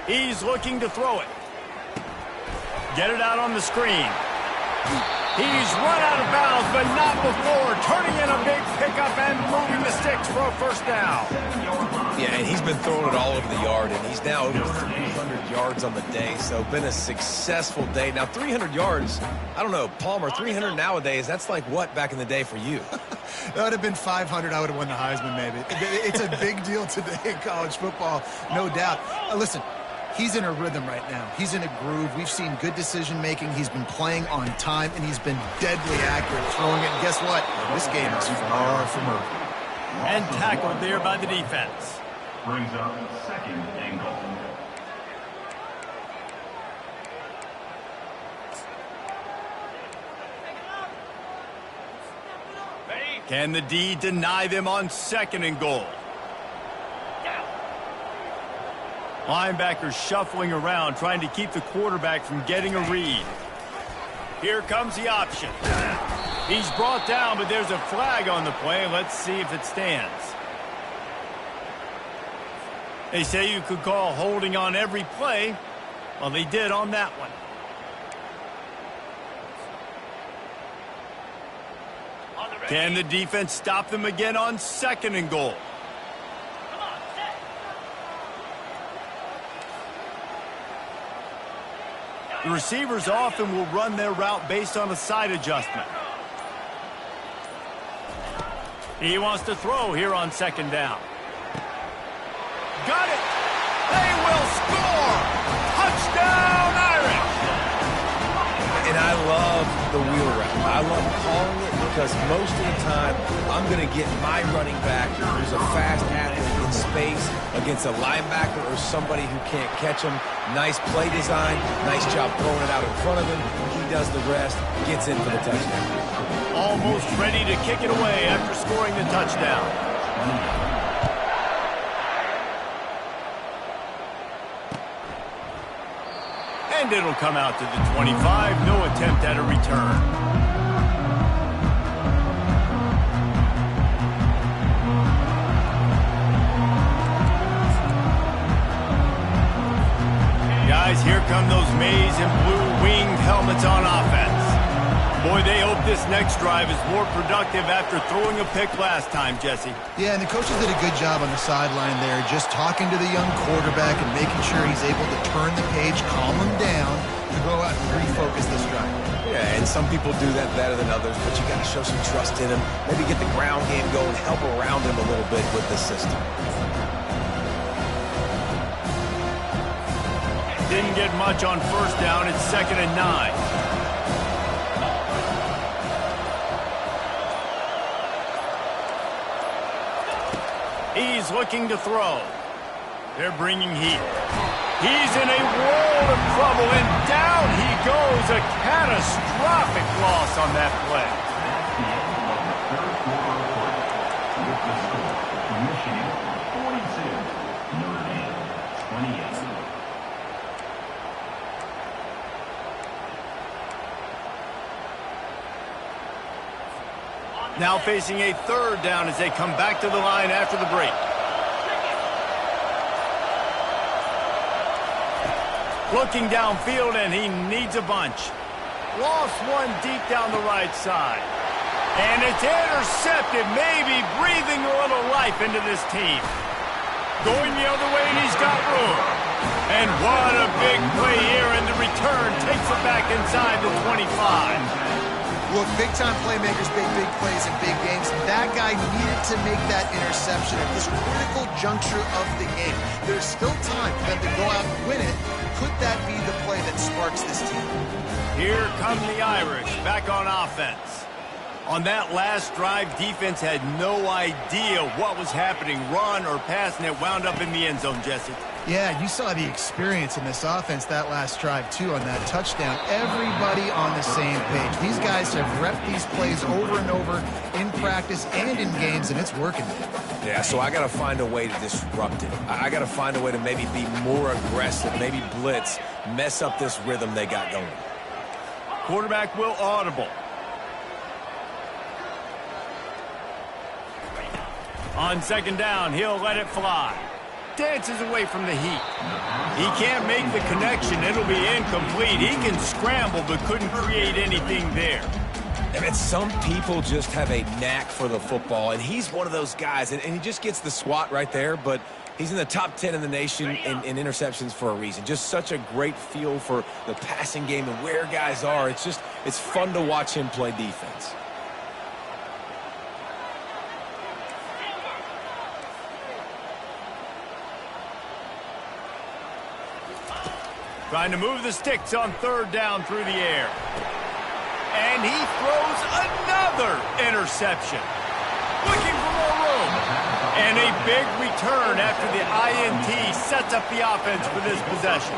S1: He's looking to throw it. Get it out on the screen. He's run out of bounds, but not before. Turning in a big pickup and moving the sticks for a first down.
S3: Yeah, and he's been throwing it all over the yard, and he's now over 300 yards on the day, so been a successful day. Now, 300 yards, I don't know, Palmer, 300 nowadays, that's like what back in the day for you?
S2: That would have been 500. I would have won the Heisman, maybe. It's a big deal today in college football, no doubt. Listen. He's in a rhythm right now. He's in a groove. We've seen good decision-making. He's been playing on time, and he's been deadly accurate throwing it. And guess what? This game is far from over.
S1: And tackled there by the defense.
S5: Brings up second and goal.
S1: Can the D deny them on second and goal? Linebackers shuffling around, trying to keep the quarterback from getting a read. Here comes the option. He's brought down, but there's a flag on the play. Let's see if it stands. They say you could call holding on every play. Well, they did on that one. Can the defense stop them again on second and goal? The receivers often will run their route based on a side adjustment. He wants to throw here on second down. Got it! They will score! Touchdown, Irish!
S3: And I love the wheel route. I love calling it because most of the time I'm going to get my running back who's a fast athlete in space against a linebacker or somebody who can't catch him. Nice play design, nice job throwing it out in front of him. He does the rest, gets in for the touchdown.
S1: Almost ready to kick it away after scoring the touchdown. And it'll come out to the 25. No attempt at a return. Guys, here come those maize and blue winged helmets on offense. Boy, they hope this next drive is more productive after throwing a pick last time, Jesse.
S2: Yeah, and the coaches did a good job on the sideline there, just talking to the young quarterback and making sure he's able to turn the page, calm him down, to go out and refocus this drive.
S3: Yeah, and some people do that better than others, but you got to show some trust in him. Maybe get the ground game going, help around him a little bit with the system.
S1: Didn't get much on first down. It's 2nd and 9. He's looking to throw. They're bringing heat. He's in a world of trouble, and down he goes. A catastrophic loss on that play.
S5: That's the end of the third quarter of play. With the score, Michigan 42, Notre Dame 28.
S1: Now facing a third down as they come back to the line after the break. Looking downfield, and he needs a bunch. Lost one deep down the right side. And it's intercepted, maybe breathing a little life into this team. Going the other way, and he's got room. And what a big play here, and the return takes it back inside the 25.
S2: Look, big-time playmakers make big plays in big games. That guy needed to make that interception at this critical juncture of the game. There's still time for them to go out and win it. Could that be the play that sparks this team?
S1: Here come the Irish back on offense. On that last drive, defense had no idea what was happening, run or pass, and it wound up in the end zone, Jesse.
S2: Yeah, you saw the experience in this offense that last drive, too, on that touchdown. Everybody on the same page. These guys have repped these plays over and over in practice and in games, and it's working.
S3: Yeah, so I got to find a way to disrupt it. I got to find a way to maybe be more aggressive, maybe blitz, mess up this rhythm they got going.
S1: Quarterback will audible. On second down, he'll let it fly. Dances away from the heat. He can't make the connection. It'll be incomplete. He can scramble but couldn't create anything there.
S3: I mean, some people just have a knack for the football, and he's one of those guys, and he just gets the swat right there, but he's in the top 10 in the nation in interceptions for a reason. Just such a great feel for the passing game and where guys are. It's fun to watch him play defense.
S1: Trying to move the sticks on third down through the air. And he throws another interception. Looking for more room. And a big return after the INT sets up the offense for this possession.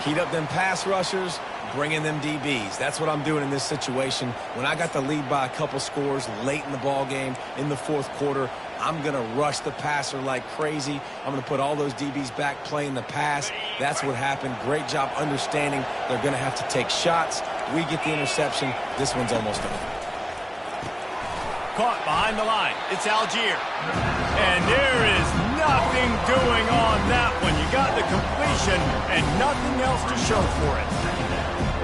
S3: Heat up them pass rushers, bring in them DBs. That's what I'm doing in this situation. When I got the lead by a couple scores late in the ball game, in the fourth quarter, I'm going to rush the passer like crazy. I'm going to put all those DBs back playing the pass. That's what happened. Great job understanding they're going to have to take shots. We get the interception. This one's almost over.
S1: Caught behind the line. It's Algier. And there is nothing doing on that one. You got the completion and nothing else to show for it.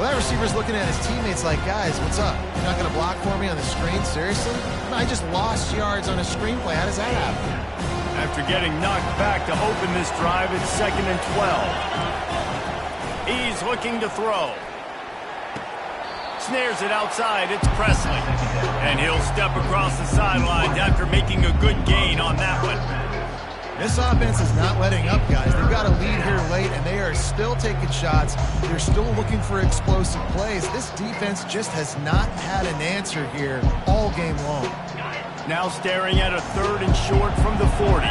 S2: Well, that receiver's looking at his teammates like, guys, what's up? You're not going to block for me on the screen? Seriously? I just lost yards on a screenplay. How does that happen?
S1: After getting knocked back to open this drive, it's 2nd and 12. He's looking to throw. Snares it outside. It's Presley. And he'll step across the sidelines after making a good gain on that one.
S2: This offense is not letting up, guys. They've got a lead here late, and they are still taking shots. They're still looking for explosive plays. This defense just has not had an answer here all game long.
S1: Now staring at a 3rd and short from the 40.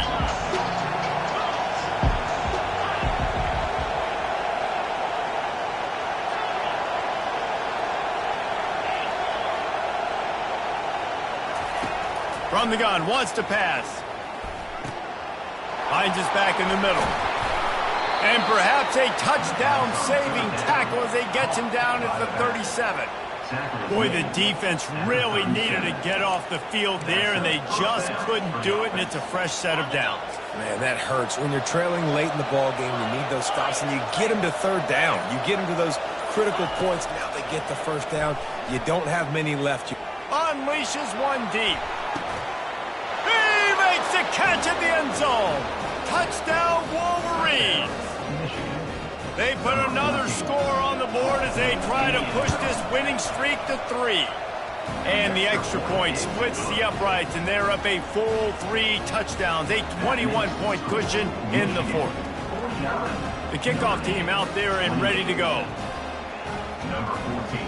S1: From the gun, wants to pass. Finds his back in the middle. And perhaps a touchdown-saving tackle as they gets him down at the 37. Boy, the defense really needed to get off the field there, and they just couldn't do it, and it's a fresh set of downs.
S3: Man, that hurts. When you're trailing late in the ball game, you need those stops, and you get them to third down. You get them to those critical points. Now they get the first down. You don't have many left.
S1: Unleashes one deep. He makes the catch at the end zone. Touchdown, Wolverines. They put another score on the board as they try to push this winning streak to 3. And the extra point splits the uprights, and they're up a full 3 touchdowns, a 21-point cushion in the 4th. The kickoff team out there and ready to go.
S5: Number 14,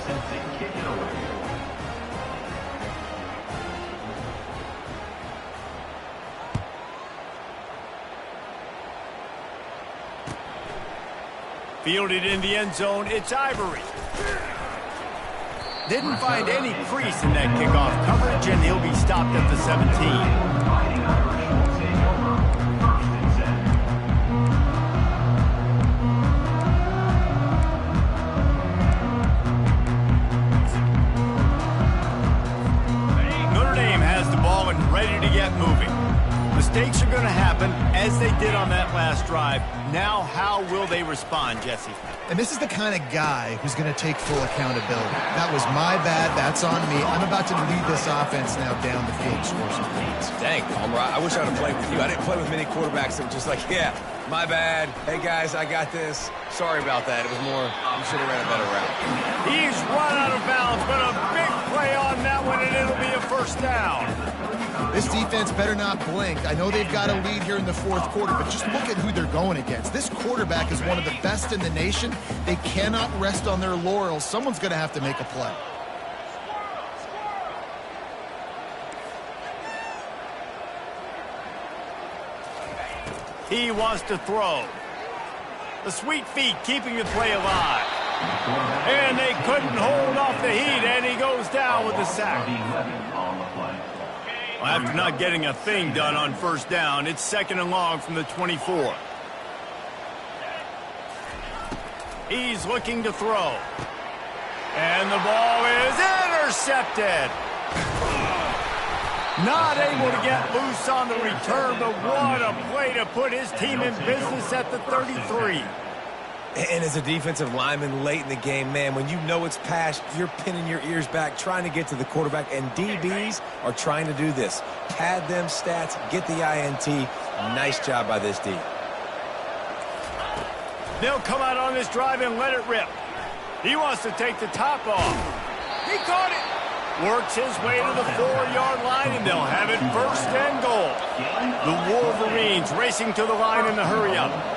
S5: sets it, kick it away.
S1: Fielded in the end zone, it's Ivory. Didn't find any crease in that kickoff coverage, and he'll be stopped at the 17.
S5: Fighting Irish will take over. 1st and 10.
S1: Notre Dame has the ball and ready to get moving. Mistakes are going to happen, as they did on that last drive. Now, how will they respond, Jesse?
S2: And this is the kind of guy who's going to take full accountability. That was my bad. That's on me. I'm about to lead this offense now down the field, score some points.
S3: Dang, Palmer, I wish I would have played with you. I didn't play with many quarterbacks that were just like, yeah, my bad. Hey, guys, I got this. Sorry about that. It was more, you should have ran a better route.
S1: He's run out of bounds, but a big play on that one, and it'll be a 1st down.
S2: This defense better not blink. I know they've got a lead here in the 4th quarter, but just look at who they're going against. This quarterback is one of the best in the nation. They cannot rest on their laurels. Someone's going to have to make a play.
S1: He wants to throw. The sweet feet keeping the play alive. And they couldn't hold off the heat, and he goes down with the sack. Well, after not getting a thing done on 1st down, it's 2nd and long from the 24. He's looking to throw. And the ball is intercepted. Not able to get loose on the return, but what a play to put his team in business at the 33.
S3: And as a defensive lineman late in the game, man, when you know it's past, you're pinning your ears back, trying to get to the quarterback, and DBs are trying to do this. Pad them stats, get the INT. Nice job by this D.
S1: They'll come out on this drive and let it rip. He wants to take the top off. He caught it. Works his way to the 4-yard line, and they'll have it 1st and goal. The Wolverines racing to the line in the hurry-up.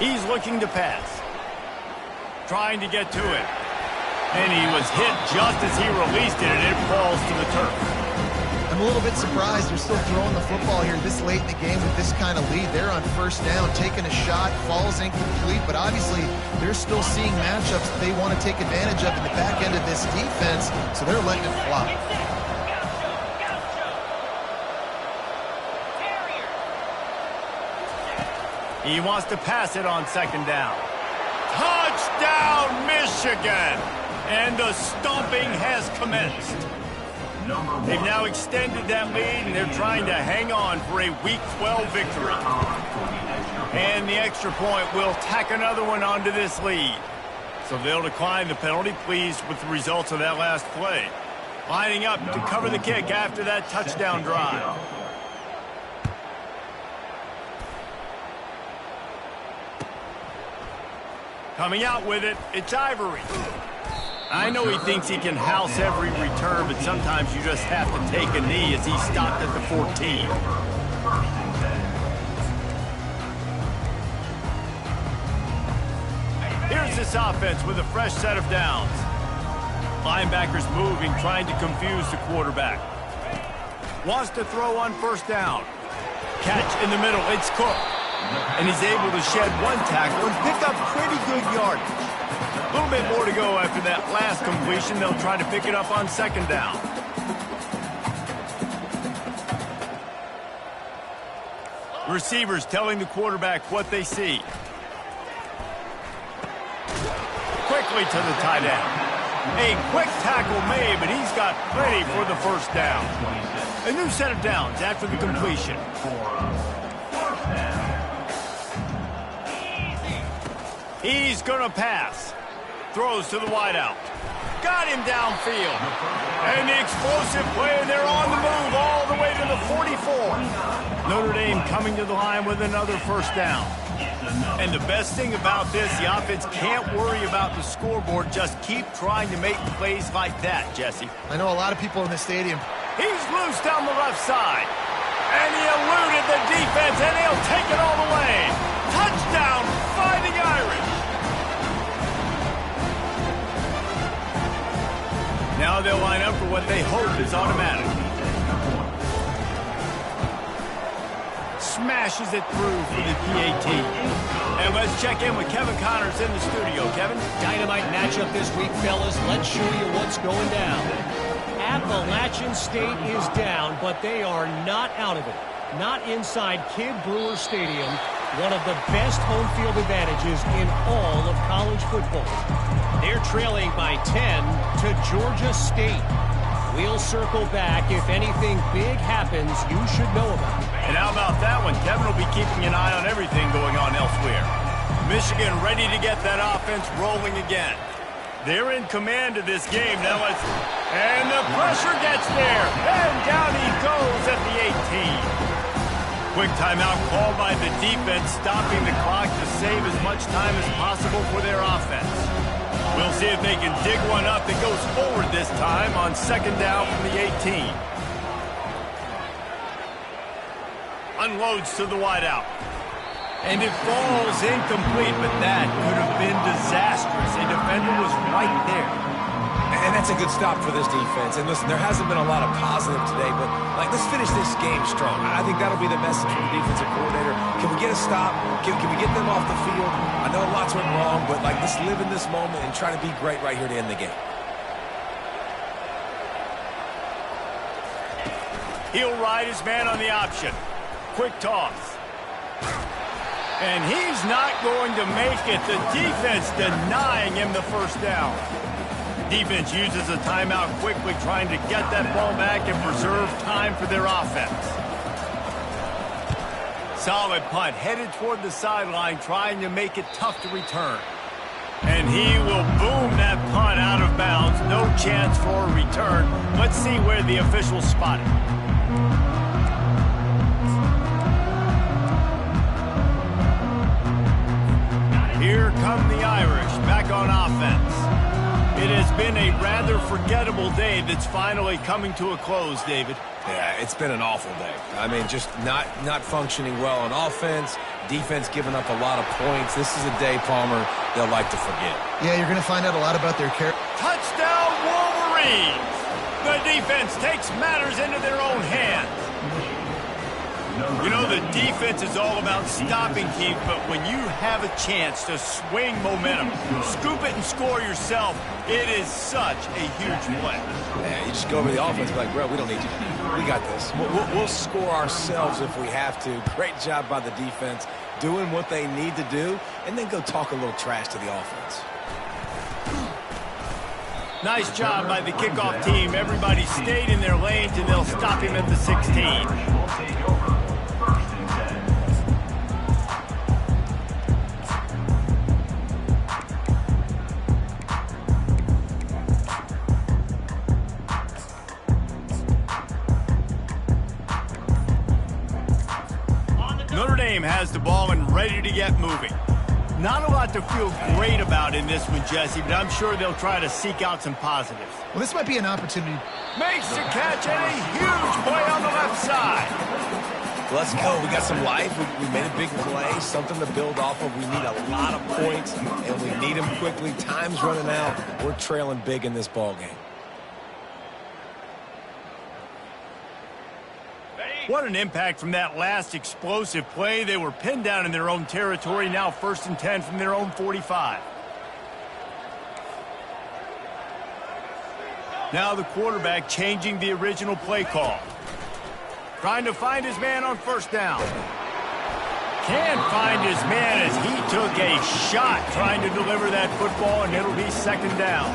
S1: He's looking to pass. Trying to get to it. And he was hit just as he released it, and it falls to the turf.
S2: I'm a little bit surprised they're still throwing the football here this late in the game with this kind of lead. They're on 1st down, taking a shot, falls incomplete, but obviously they're still seeing matchups that they want to take advantage of in the back end of this defense, so they're letting it fly.
S1: He wants to pass it on 2nd down. Touchdown, Michigan! And the stomping has commenced. They've now extended that lead, and they're trying to hang on for a Week 12 victory. And the extra point will tack another one onto this lead. So they'll decline the penalty, pleased with the results of that last play. Lining up to cover the kick after that touchdown drive. Coming out with it, it's Ivory. I know he thinks he can house every return, but sometimes you just have to take a knee as he stopped at the 14. Here's this offense with a fresh set of downs. Linebackers moving, trying to confuse the quarterback. Wants to throw on 1st down. Catch in the middle, it's Cook. And he's able to shed one tackle and pick up pretty good yardage. A little bit more to go after that last completion. They'll try to pick it up on 2nd down. Receivers telling the quarterback what they see. Quickly to the tight end. A quick tackle made, but he's got plenty for the 1st down. A new set of downs after the completion. He's going to pass. Throws to the wideout. Got him downfield. And the explosive play, and they're on the move all the way to the 44. Notre Dame coming to the line with another 1st down. And the best thing about this, the offense can't worry about the scoreboard. Just keep trying to make plays like that, Jesse.
S2: I know a lot of people in the stadium.
S1: He's loose down the left side. And he eluded the defense, and he'll take it all the way. Touchdown, Fighting Irish. Now they'll line up for what they hope is automatic. smashes it through for the PAT. And let's check in with Kevin Connors in the studio. Kevin?
S4: Dynamite matchup this week, fellas. Let's show you what's going down. Appalachian State is down, but they are not out of it. Not inside Kidd Brewer Stadium, one of the best home field advantages in all of college football. They're trailing by 10 to Georgia State. We'll circle back if anything big happens you should know about.
S1: And how about that one? Kevin will be keeping an eye on everything going on elsewhere. Michigan ready to get that offense rolling again. They're in command of this game. Now and the pressure gets there. And down he goes at the 18. Quick timeout called by the defense, stopping the clock to save as much time as possible for their offense. We'll see if they can dig one up that goes forward this time on second down from the 18. Unloads to the wideout. And it falls incomplete, but that could have been disastrous. A defender was right there.
S3: And that's a good stop for this defense. And listen, there hasn't been a lot of positive today, but let's finish this game strong. I think that'll be the message from the defensive coordinator. Can we get a stop? Can we get them off the field? I know lots went wrong, but let's live in this moment and try to be great right here to end the game.
S1: He'll ride his man on the option. Quick toss. And he's not going to make it. The defense denying him the first down. Defense uses a timeout quickly, trying to get that ball back and preserve time for their offense. Solid punt, headed toward the sideline, trying to make it tough to return. And he will boom that punt out of bounds. No chance for a return. Let's see where the officials spot it. Here come the Irish, back on offense. It has been a rather forgettable day that's finally coming to a close, David.
S3: Yeah, it's been an awful day. I mean, just not functioning well on offense, defense giving up a lot of points. This is a day, Palmer, they'll like to forget.
S2: Yeah, you're going to find out a lot about their character.
S1: Touchdown, Wolverines! The defense takes matters into their own hands. You know, the defense is all about stopping teams, but when you have a chance to swing momentum, scoop it and score yourself, it is such a huge play.
S3: Yeah, you just go over the offense and be like, bro, we don't need you. We got this. We'll score ourselves if we have to. Great job by the defense, doing what they need to do, and then go talk a little trash to the offense.
S1: Nice job by the kickoff team. Everybody stayed in their lanes, and they'll stop him at the 16. Notre Dame has the ball and ready to get moving. Not a lot to feel great about in this one, Jesse, but I'm sure they'll try to seek out some positives.
S2: Well, this might be an opportunity.
S1: Makes the catch and a huge play on the left side.
S3: Let's go. We got some life. We made a big play, something to build off of. We need a lot of points, and we need them quickly. Time's running out. We're trailing big in this ball game.
S1: What an impact from that last explosive play. They were pinned down in their own territory, now 1st and 10 from their own 45. Now the quarterback changing the original play call. Trying to find his man on first down. Can't find his man as he took a shot trying to deliver that football, and it'll be second down.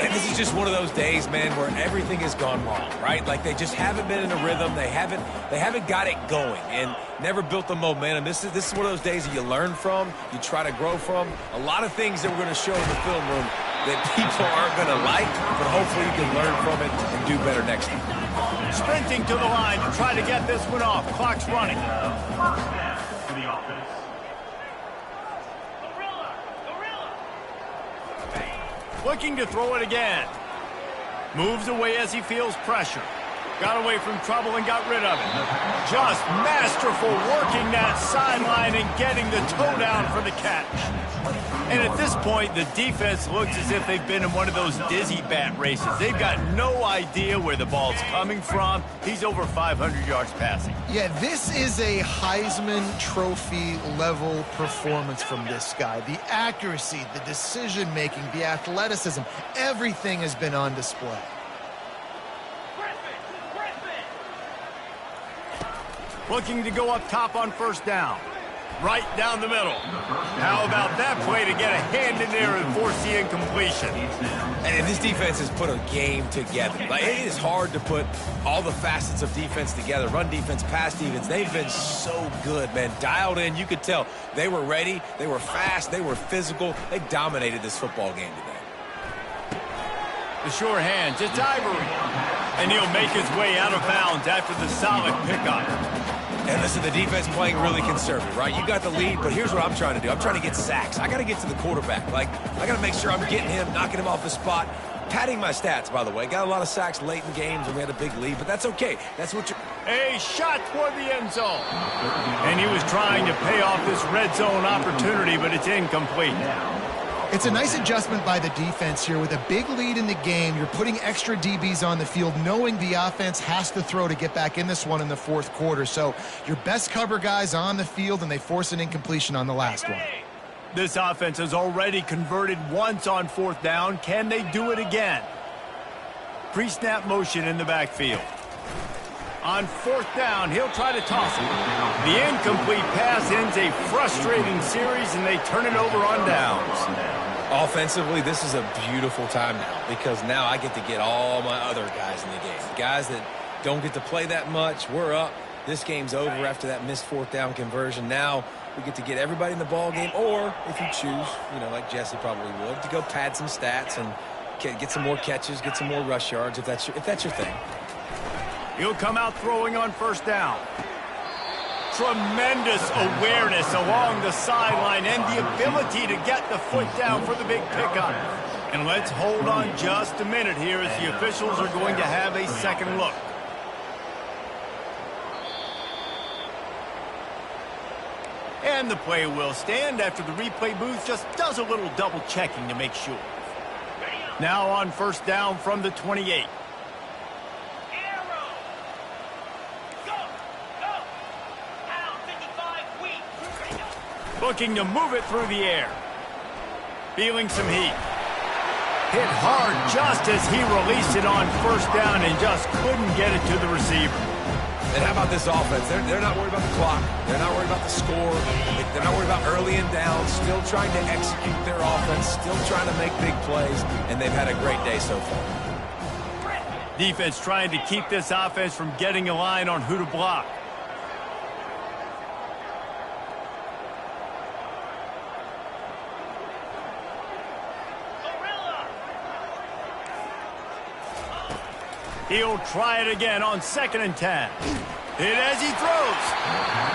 S3: And this is just one of those days, man, where everything has gone wrong, right? Like they just haven't been in a rhythm. They haven't got it going and never built the momentum. This is one of those days that you learn from, you try to grow from. A lot of things that we're going to show in the film room that people aren't going to like, but hopefully you can learn from it and do better next time.
S1: Sprinting to the line to try to get this one off. Clock's running.
S5: For the offense.
S1: Looking to throw it again. Moves away as he feels pressure. Got away from trouble and got rid of it. Just masterful working that sideline and getting the toe down for the catch. And at this point, the defense looks as if they've been in one of those dizzy bat races. They've got no idea where the ball's coming from. He's over 500 yards passing.
S2: Yeah, this is a Heisman Trophy level performance from this guy. The accuracy, the decision-making, the athleticism, everything has been on display.
S1: Looking to go up top on first down. Right down the middle. How about that play to get a hand in there and force the incompletion?
S3: And this defense has put a game together. Like, it is hard to put all the facets of defense together. Run defense, pass defense. They've been so good, man. Dialed in. You could tell they were ready. They were fast. They were physical. They dominated this football game today.
S1: The sure hands. It's Ivory. And he'll make his way out of bounds after the solid pickup.
S3: And listen, the defense playing really conservative, right? You got the lead, but here's what I'm trying to do. I'm trying to get sacks. I got to get to the quarterback. Like, I got to make sure I'm getting him, knocking him off the spot. Padding my stats, by the way. Got a lot of sacks late in games when we had a big lead, but that's okay. That's what you're...
S1: A shot toward the end zone. And he was trying to pay off this red zone opportunity, but it's incomplete.
S2: It's a nice adjustment by the defense here. With a big lead in the game, you're putting extra DBs on the field, knowing the offense has to throw to get back in this one in the fourth quarter. So your best cover guys on the field, and they force an incompletion on the last one.
S1: This offense has already converted once on fourth down. Can they do it again? Pre-snap motion in the backfield. On fourth down, he'll try to toss it. The incomplete pass ends a frustrating series, and they turn it over on downs.
S3: Offensively, this is a beautiful time now, because now I get to get all my other guys in the game. Guys that don't get to play that much, we're up. This game's over after that missed fourth down conversion. Now we get to get everybody in the ball game, or if you choose, you know, like Jesse probably would, to go pad some stats and get some more catches, get some more rush yards if that's your thing.
S1: He'll come out throwing on first down. Tremendous awareness along the sideline and the ability to get the foot down for the big pickup. And let's hold on just a minute here as the officials are going to have a second look. And the play will stand after the replay booth just does a little double checking to make sure. Now on first down from the 28. Looking to move it through the air. Feeling some heat. Hit hard just as he released it on first down and just couldn't get it to the receiver.
S3: And how about this offense? They're not worried about the clock. They're not worried about the score. They're not worried about early and down. Still trying to execute their offense. Still trying to make big plays. And they've had a great day so far.
S1: Defense trying to keep this offense from getting a line on who to block. He'll try it again on 2nd and 10. Hit as he throws.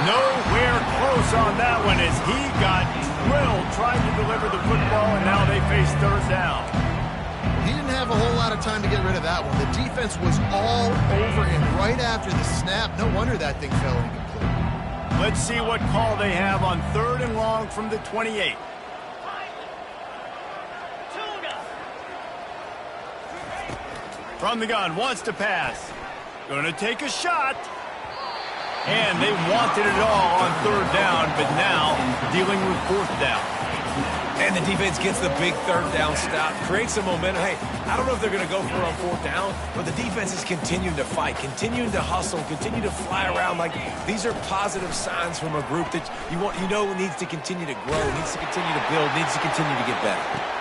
S1: Nowhere close on that one as he got drilled trying to deliver the football, and now they face third down.
S2: He didn't have a whole lot of time to get rid of that one. The defense was all over him right after the snap. No wonder that thing fell incomplete.
S1: Let's see what call they have on 3rd and long from the 28. From the gun, wants to pass. Gonna take a shot. And they wanted it all on 3rd down, but now dealing with 4th down.
S3: And the defense gets the big 3rd down stop, creates some momentum. Hey, I don't know if they're going to go for it on 4th down, but the defense is continuing to fight, continuing to hustle, continue to fly around. Like, these are positive signs from a group that you know needs to continue to grow, needs to continue to build, needs to continue to get better.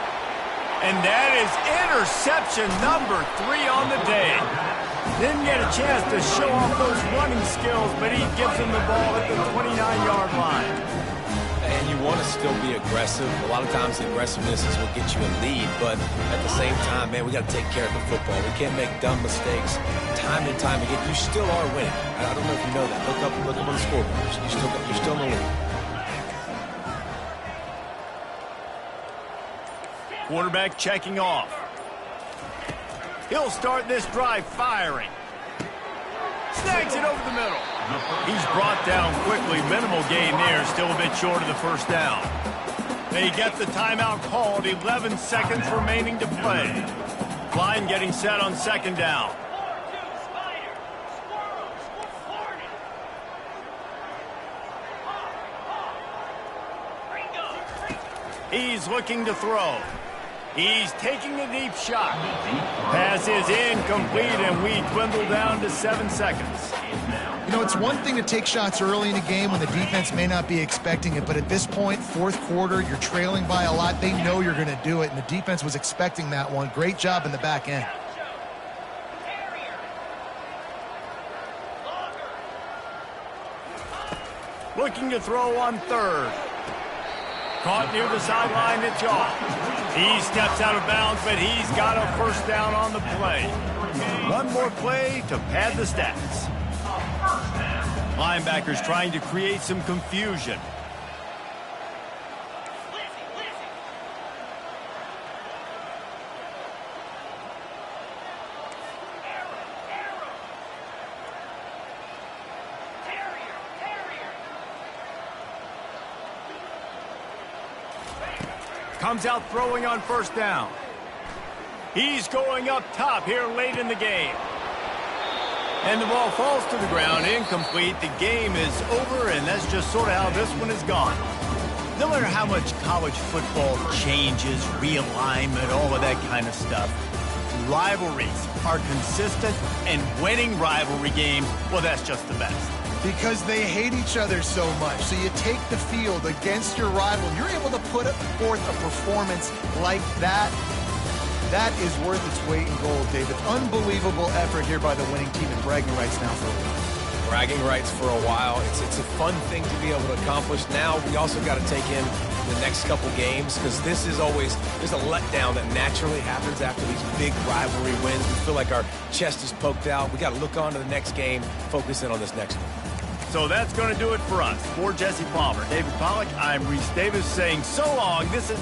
S1: And that is interception number 3 on the day. Didn't get a chance to show off those running skills, but he gives him the ball at the 29-yard line.
S3: And you want to still be aggressive. A lot of times the aggressiveness is what gets you a lead, but at the same time, man, we got to take care of the football. We can't make dumb mistakes time and time again. You still are winning. I don't know if you know that. Look up on the scoreboard. You're still in the lead.
S1: Quarterback checking off. He'll start this drive firing. Snags it over the middle. He's brought down quickly. Minimal gain there. Still a bit short of the 1st down. They get the timeout called, 11 seconds remaining to play. Line getting set on second down. He's looking to throw. He's taking a deep shot. Pass is incomplete, and we dwindle down to 7 seconds.
S2: You know, it's one thing to take shots early in a game when the defense may not be expecting it, but at this point, fourth quarter, you're trailing by a lot. They know you're going to do it, and the defense was expecting that one. Great job in the back end.
S1: Looking to throw on third. Caught near the sideline, it's off. He steps out of bounds, but he's got a first down on the play. One more play to pad the stats. Linebackers trying to create some confusion. Comes out throwing on first down. He's going up top here late in the game. And the ball falls to the ground, incomplete. The game is over, and that's just sort of how this one is gone. No matter how much college football changes, realignment, all of that kind of stuff, rivalries are consistent, and winning rivalry games, well, that's just the best.
S2: Because they hate each other so much. So you take the field against your rival. You're able to put forth a performance like that. That is worth its weight in gold, David. Unbelievable effort here by the winning team, and bragging rights now for a while.
S3: Bragging rights for a while. It's a fun thing to be able to accomplish. Now we also got to take in the next couple games, because this is always, there's a letdown that naturally happens after these big rivalry wins. We feel like our chest is poked out. We got to look on to the next game, focus in on this next one.
S1: So that's going to do it for us. For Jesse Palmer, David Pollack, I'm Reese Davis saying so long. This is